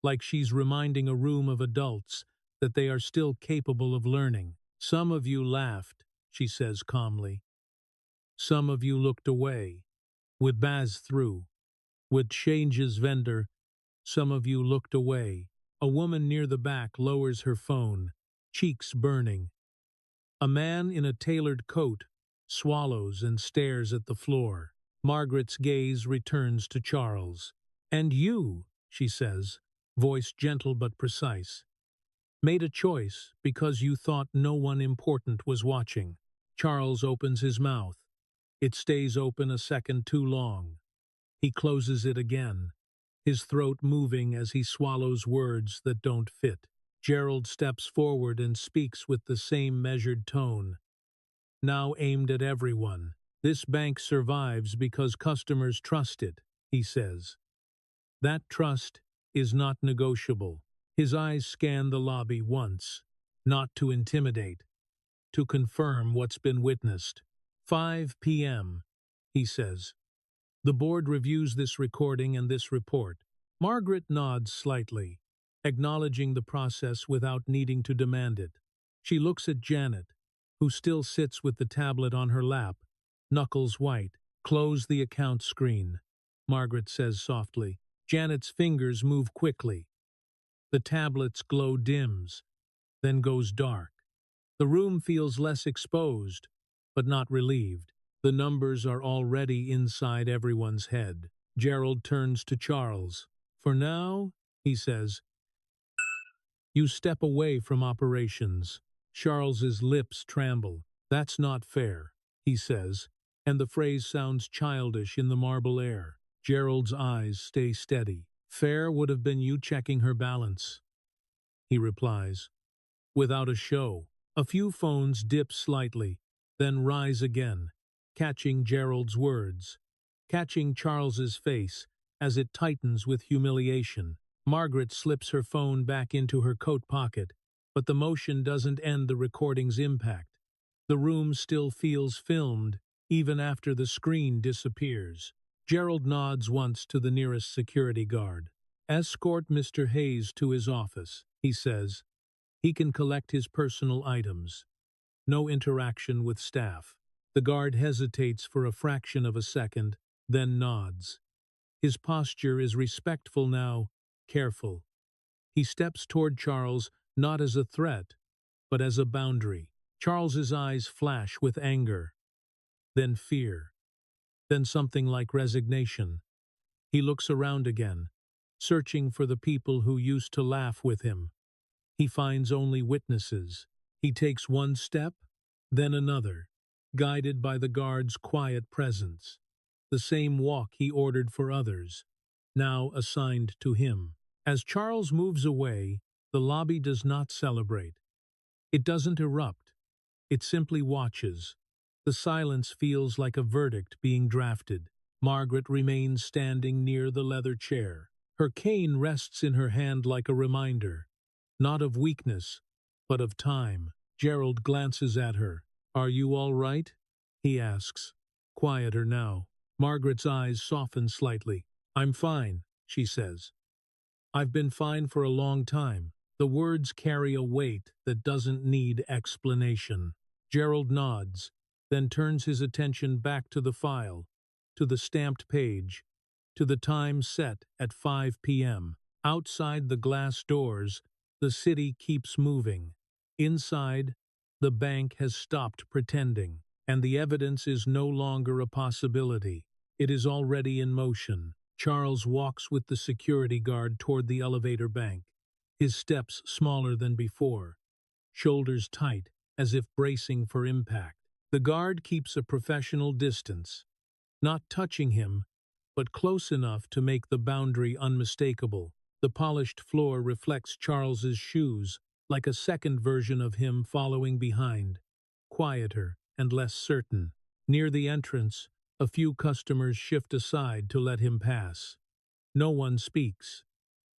like she's reminding a room of adults that they are still capable of learning. Some of you laughed, she says calmly. Some of you looked away, would buzz through, would change his vendor. Some of you looked away. A woman near the back lowers her phone, cheeks burning. A man in a tailored coat swallows and stares at the floor. Margaret's gaze returns to Charles. And you, she says, voice gentle but precise, made a choice because you thought no one important was watching. Charles opens his mouth. It stays open a second too long. He closes it again, his throat moving as he swallows words that don't fit. Gerald steps forward and speaks with the same measured tone, now aimed at everyone. This bank survives because customers trust it, he says. That trust is not negotiable. His eyes scan the lobby once, not to intimidate, to confirm what's been witnessed. 5 p.m., he says. The board reviews this recording and this report. Margaret nods slightly, acknowledging the process without needing to demand it. She looks at Janet, who still sits with the tablet on her lap, knuckles white. Close the account screen, Margaret says softly. Janet's fingers move quickly. The tablet's glow dims, then goes dark. The room feels less exposed, but not relieved. The numbers are already inside everyone's head. Gerald turns to Charles. For now, he says, you step away from operations. Charles's lips tremble. That's not fair, he says, and the phrase sounds childish in the marble air. Gerald's eyes stay steady. Fair would have been you checking her balance, he replies, without a show. A few phones dip slightly, then rise again, catching Gerald's words, catching Charles's face as it tightens with humiliation. Margaret slips her phone back into her coat pocket, but the motion doesn't end the recording's impact. The room still feels filmed, even after the screen disappears. Gerald nods once to the nearest security guard. "Escort Mr. Hayes to his office," he says. "He can collect his personal items." No interaction with staff. The guard hesitates for a fraction of a second, then nods. His posture is respectful now, careful. He steps toward Charles, not as a threat, but as a boundary. Charles's eyes flash with anger, then fear, then something like resignation. He looks around again, searching for the people who used to laugh with him. He finds only witnesses. He takes one step, then another, guided by the guard's quiet presence. The same walk he ordered for others, now assigned to him. As Charles moves away, the lobby does not celebrate. It doesn't erupt. It simply watches. The silence feels like a verdict being drafted. Margaret remains standing near the leather chair. Her cane rests in her hand like a reminder, not of weakness, but of time. Gerald glances at her. "Are you all right?" he asks, quieter now. Margaret's eyes soften slightly. "I'm fine," she says. "I've been fine for a long time." The words carry a weight that doesn't need explanation. Gerald nods, then turns his attention back to the file, to the stamped page, to the time set at 5 p.m. Outside the glass doors, the city keeps moving. Inside, the bank has stopped pretending, and the evidence is no longer a possibility. It is already in motion. Charles walks with the security guard toward the elevator bank, his steps smaller than before, shoulders tight, as if bracing for impact. The guard keeps a professional distance, not touching him, but close enough to make the boundary unmistakable. The polished floor reflects Charles's shoes, like a second version of him following behind, quieter and less certain. Near the entrance, a few customers shift aside to let him pass. No one speaks.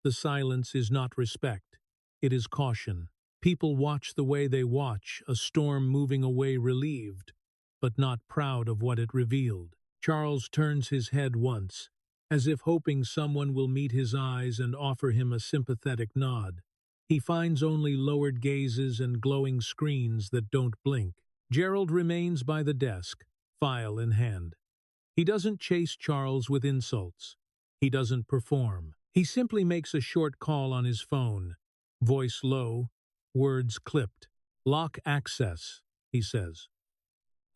The silence is not respect, it is caution. People watch the way they watch a storm moving away, relieved, but not proud of what it revealed. Charles turns his head once, as if hoping someone will meet his eyes and offer him a sympathetic nod. He finds only lowered gazes and glowing screens that don't blink. Gerald remains by the desk, file in hand. He doesn't chase Charles with insults. He doesn't perform. He simply makes a short call on his phone, voice low, words clipped. "Lock access," he says.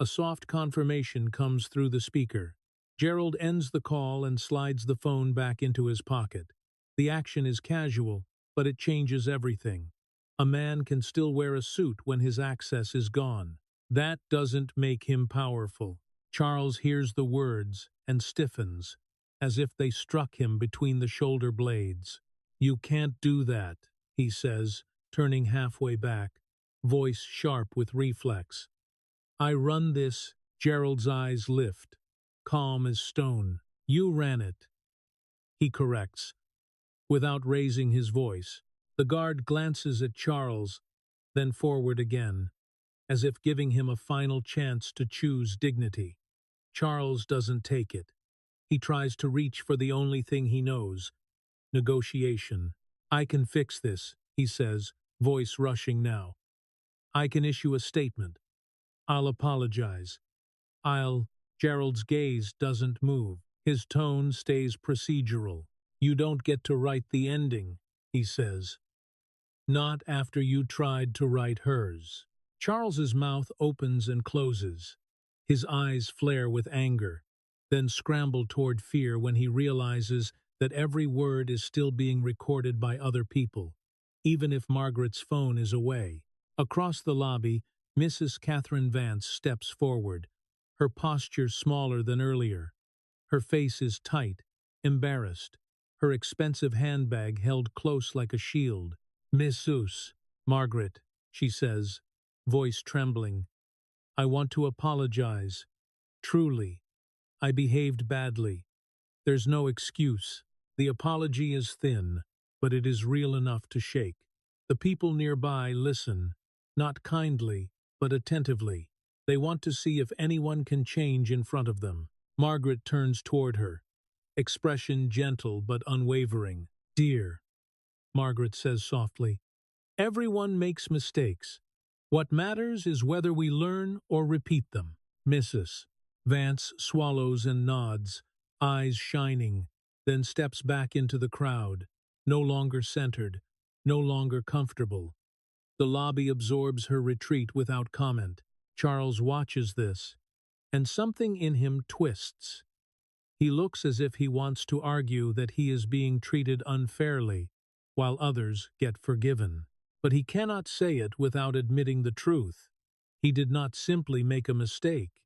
A soft confirmation comes through the speaker. Gerald ends the call and slides the phone back into his pocket. The action is casual, but it changes everything. A man can still wear a suit when his access is gone. That doesn't make him powerful. Charles hears the words and stiffens, as if they struck him between the shoulder blades. "You can't do that," he says, turning halfway back, voice sharp with reflex. "I run this." Gerald's eyes lift, calm as stone. "You ran it," he corrects, without raising his voice. The guard glances at Charles, then forward again, as if giving him a final chance to choose dignity. Charles doesn't take it. He tries to reach for the only thing he knows, negotiation. "I can fix this," he says, voice rushing now. "I can issue a statement. I'll apologize. Gerald's gaze doesn't move. His tone stays procedural. "You don't get to write the ending," he says. "Not after you tried to write hers." Charles's mouth opens and closes. His eyes flare with anger, then scramble toward fear when he realizes that every word is still being recorded by other people, even if Margaret's phone is away. Across the lobby, Mrs. Catherine Vance steps forward, her posture smaller than earlier. Her face is tight, embarrassed, her expensive handbag held close like a shield. "Missus, Margaret," she says, voice trembling. "I want to apologize. Truly. I behaved badly. There's no excuse. The apology is thin, but it is real enough to shake." The people nearby listen, not kindly, but attentively. They want to see if anyone can change in front of them. Margaret turns toward her, expression gentle but unwavering. "Dear," Margaret says softly, "everyone makes mistakes. What matters is whether we learn or repeat them." Mrs. Vance swallows and nods, eyes shining, then steps back into the crowd, no longer centered, no longer comfortable. The lobby absorbs her retreat without comment. Charles watches this, and something in him twists. He looks as if he wants to argue that he is being treated unfairly, while others get forgiven. But he cannot say it without admitting the truth. He did not simply make a mistake.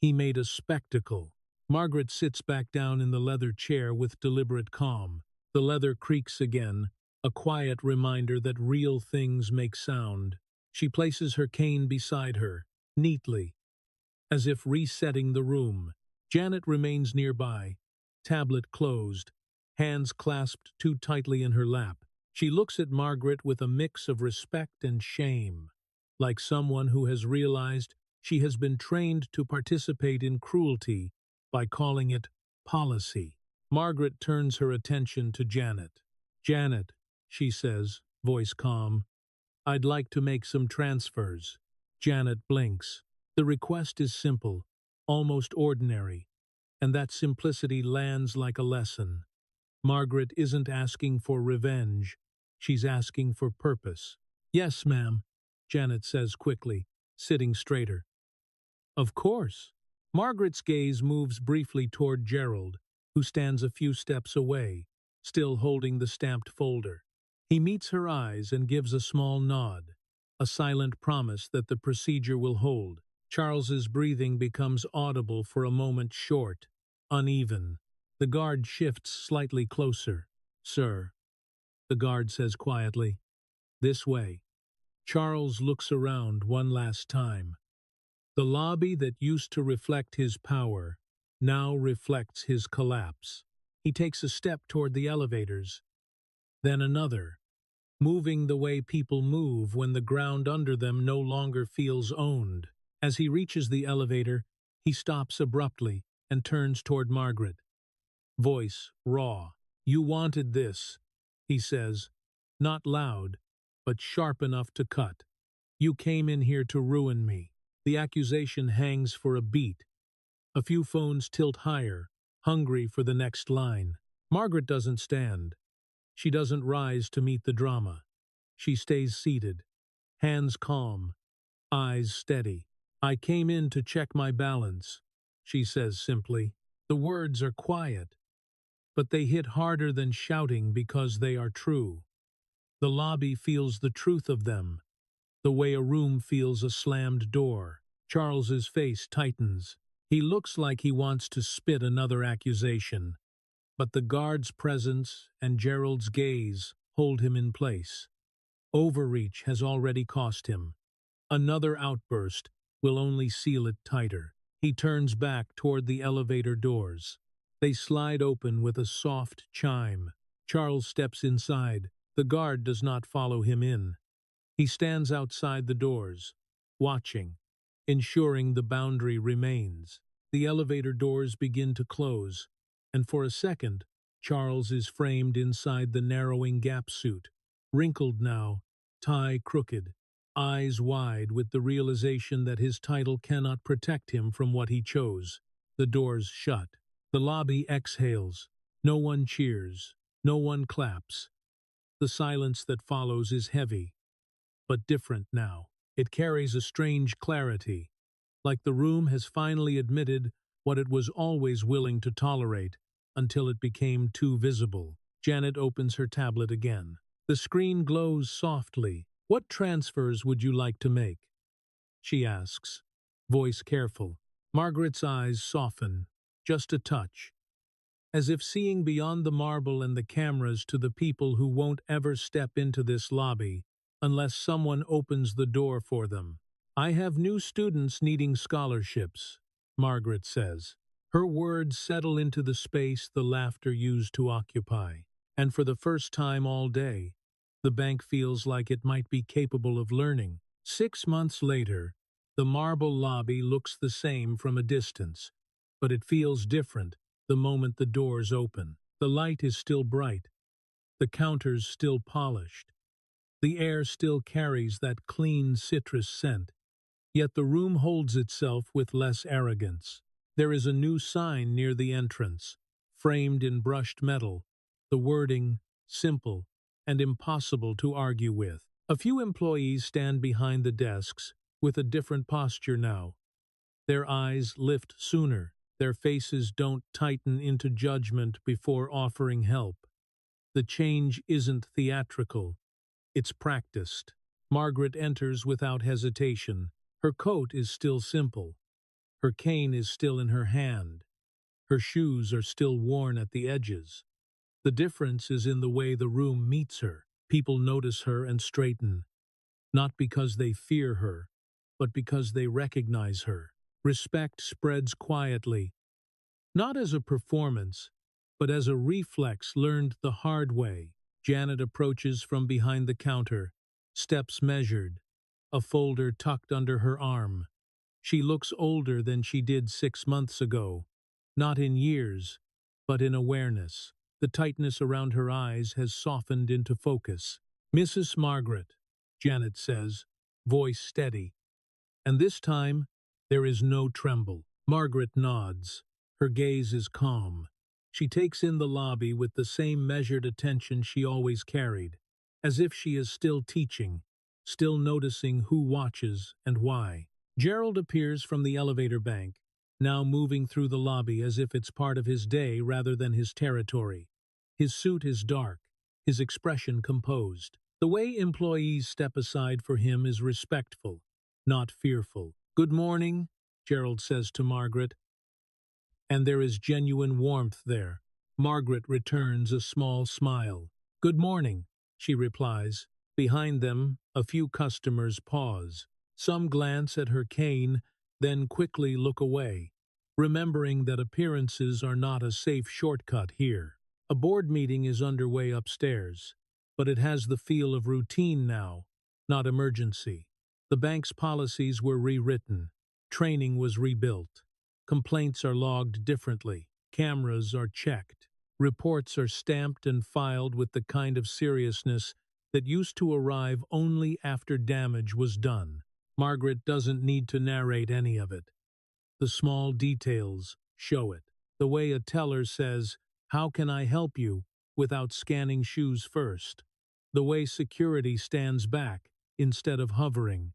He made a spectacle. Margaret sits back down in the leather chair with deliberate calm. The leather creaks again, a quiet reminder that real things make sound. She places her cane beside her, neatly, as if resetting the room. Janet remains nearby, tablet closed, hands clasped too tightly in her lap. She looks at Margaret with a mix of respect and shame, like someone who has realized she has been trained to participate in cruelty by calling it policy. Margaret turns her attention to Janet. "Janet," she says, voice calm, "I'd like to make some transfers." Janet blinks. The request is simple, almost ordinary, and that simplicity lands like a lesson. Margaret isn't asking for revenge, she's asking for purpose. "Yes, ma'am," Janet says quickly, sitting straighter. "Of course." Margaret's gaze moves briefly toward Gerald, who stands a few steps away, still holding the stamped folder. He meets her eyes and gives a small nod, a silent promise that the procedure will hold. Charles's breathing becomes audible for a moment, short, uneven. The guard shifts slightly closer. "Sir," the guard says quietly, "this way." Charles looks around one last time. The lobby that used to reflect his power now reflects his collapse. He takes a step toward the elevators, then another, moving the way people move when the ground under them no longer feels owned. As he reaches the elevator, he stops abruptly and turns toward Margaret. Voice raw. "You wanted this," he says, not loud, but sharp enough to cut. "You came in here to ruin me." The accusation hangs for a beat. A few phones tilt higher, hungry for the next line. Margaret doesn't stand. She doesn't rise to meet the drama. She stays seated, hands calm, eyes steady. "I came in to check my balance," she says simply. The words are quiet, but they hit harder than shouting because they are true. The lobby feels the truth of them, the way a room feels a slammed door. Charles's face tightens. He looks like he wants to spit another accusation, but the guard's presence and Gerald's gaze hold him in place. Overreach has already cost him. Another outburst will only seal it tighter. He turns back toward the elevator doors. They slide open with a soft chime. Charles steps inside. The guard does not follow him in. He stands outside the doors, watching, ensuring the boundary remains. The elevator doors begin to close, and for a second, Charles is framed inside the narrowing gap suit, wrinkled now, tie crooked, eyes wide with the realization that his title cannot protect him from what he chose. The doors shut. The lobby exhales. No one cheers. No one claps. The silence that follows is heavy, but different now. It carries a strange clarity, like the room has finally admitted what it was always willing to tolerate until it became too visible. Janet opens her tablet again. The screen glows softly. "What transfers would you like to make?" she asks, voice careful. Margaret's eyes soften, just a touch, as if seeing beyond the marble and the cameras to the people who won't ever step into this lobby unless someone opens the door for them. "I have new students needing scholarships," Margaret says. Her words settle into the space the laughter used to occupy. And for the first time all day, the bank feels like it might be capable of learning. 6 months later, the marble lobby looks the same from a distance, but it feels different the moment the doors open. The light is still bright, the counters still polished, the air still carries that clean citrus scent. Yet the room holds itself with less arrogance. There is a new sign near the entrance, framed in brushed metal, the wording simple and impossible to argue with. A few employees stand behind the desks, with a different posture now. Their eyes lift sooner, their faces don't tighten into judgment before offering help. The change isn't theatrical, it's practiced. Margaret enters without hesitation. Her coat is still simple. Her cane is still in her hand. Her shoes are still worn at the edges. The difference is in the way the room meets her. People notice her and straighten, not because they fear her, but because they recognize her. Respect spreads quietly, not as a performance, but as a reflex learned the hard way. Janet approaches from behind the counter, steps measured, a folder tucked under her arm. She looks older than she did 6 months ago, not in years, but in awareness. The tightness around her eyes has softened into focus. "Mrs. Margaret," Janet says, voice steady. And this time, there is no tremble. Margaret nods. Her gaze is calm. She takes in the lobby with the same measured attention she always carried, as if she is still teaching, still noticing who watches and why. Gerald appears from the elevator bank, now moving through the lobby as if it's part of his day rather than his territory. His suit is dark, his expression composed. The way employees step aside for him is respectful, not fearful. "Good morning," Gerald says to Margaret, and there is genuine warmth there. Margaret returns a small smile. "Good morning," she replies. Behind them, a few customers pause. Some glance at her cane, then quickly look away, remembering that appearances are not a safe shortcut here. A board meeting is underway upstairs, but it has the feel of routine now, not emergency. The bank's policies were rewritten. Training was rebuilt. Complaints are logged differently. Cameras are checked. Reports are stamped and filed with the kind of seriousness that used to arrive only after damage was done. Margaret doesn't need to narrate any of it. The small details show it. The way a teller says, "How can I help you?" without scanning shoes first. The way security stands back instead of hovering.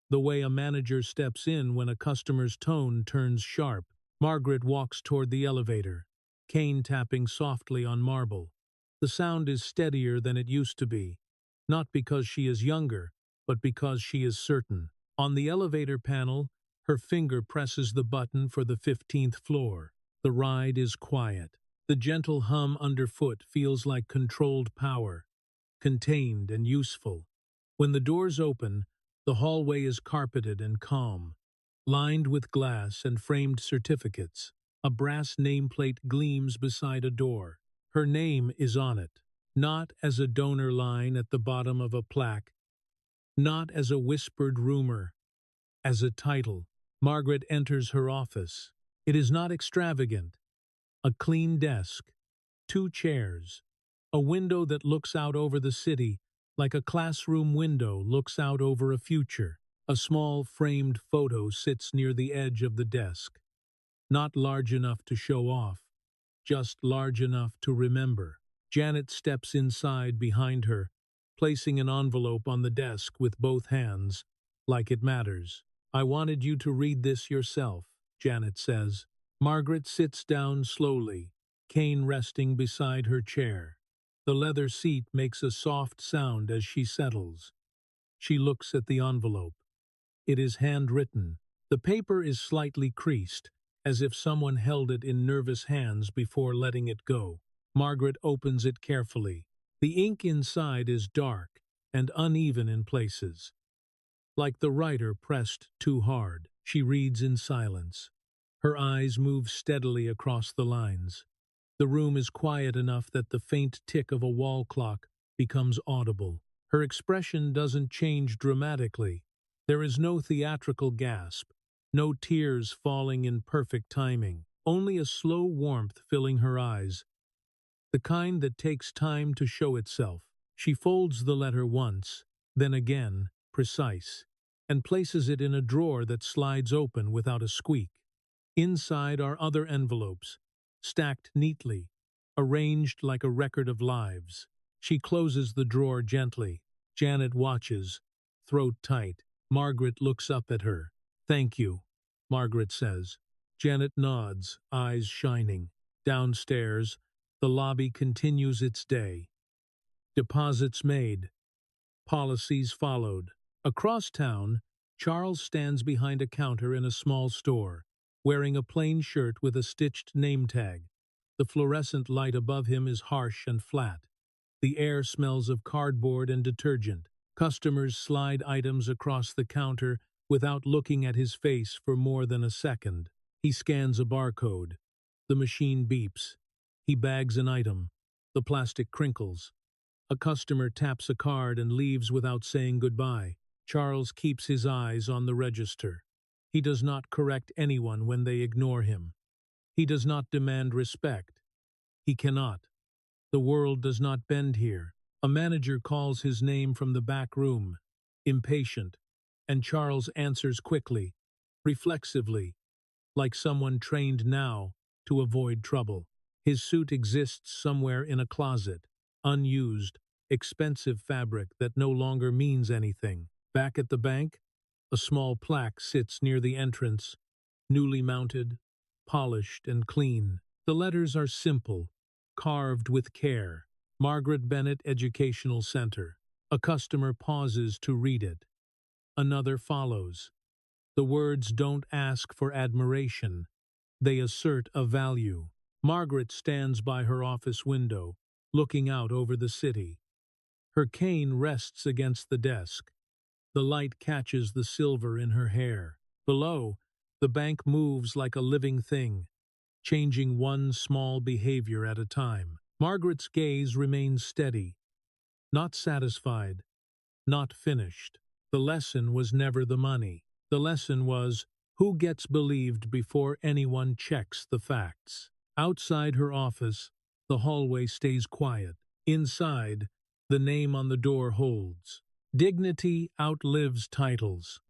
The way a manager steps in when a customer's tone turns sharp. Margaret walks toward the elevator, cane tapping softly on marble. The sound is steadier than it used to be, not because she is younger, but because she is certain. On the elevator panel, her finger presses the button for the 15th floor. The ride is quiet. The gentle hum underfoot feels like controlled power, contained and useful. When the doors open, the hallway is carpeted and calm, lined with glass and framed certificates. A brass nameplate gleams beside a door. Her name is on it, not as a donor line at the bottom of a plaque, not as a whispered rumor, as a title. Margaret enters her office. It is not extravagant. A clean desk, 2 chairs, a window that looks out over the city, like a classroom window looks out over a future. A small framed photo sits near the edge of the desk, not large enough to show off, just large enough to remember. Janet steps inside behind her, placing an envelope on the desk with both hands, like it matters. "I wanted you to read this yourself," Janet says. Margaret sits down slowly, cane resting beside her chair. The leather seat makes a soft sound as she settles. She looks at the envelope. It is handwritten. The paper is slightly creased, as if someone held it in nervous hands before letting it go. Margaret opens it carefully. The ink inside is dark and uneven in places. Like the writer pressed too hard, she reads in silence. Her eyes move steadily across the lines. The room is quiet enough that the faint tick of a wall clock becomes audible. Her expression doesn't change dramatically. There is no theatrical gasp, no tears falling in perfect timing, only a slow warmth filling her eyes, the kind that takes time to show itself. She folds the letter once, then again, precise, and places it in a drawer that slides open without a squeak. Inside are other envelopes, stacked neatly, arranged like a record of lives. She closes the drawer gently. Janet watches, throat tight. Margaret looks up at her. "Thank you," Margaret says. Janet nods, eyes shining. Downstairs, the lobby continues its day. Deposits made. Policies followed. Across town, Charles stands behind a counter in a small store, wearing a plain shirt with a stitched name tag. The fluorescent light above him is harsh and flat. The air smells of cardboard and detergent. Customers slide items across the counter without looking at his face for more than a second. He scans a barcode. The machine beeps. He bags an item. The plastic crinkles. A customer taps a card and leaves without saying goodbye. Charles keeps his eyes on the register. He does not correct anyone when they ignore him. He does not demand respect. He cannot. The world does not bend here. A manager calls his name from the back room, impatient, and Charles answers quickly, reflexively, like someone trained now to avoid trouble. His suit exists somewhere in a closet, unused, expensive fabric that no longer means anything. Back at the bank, a small plaque sits near the entrance, newly mounted, polished and clean. The letters are simple, carved with care. Margaret Bennett Educational Center. A customer pauses to read it. Another follows. The words don't ask for admiration. They assert a value. Margaret stands by her office window, looking out over the city. Her cane rests against the desk. The light catches the silver in her hair. Below, the bank moves like a living thing, changing one small behavior at a time. Margaret's gaze remains steady, not satisfied, not finished. The lesson was never the money. The lesson was who gets believed before anyone checks the facts. Outside her office, the hallway stays quiet. Inside, the name on the door holds. Dignity outlives titles.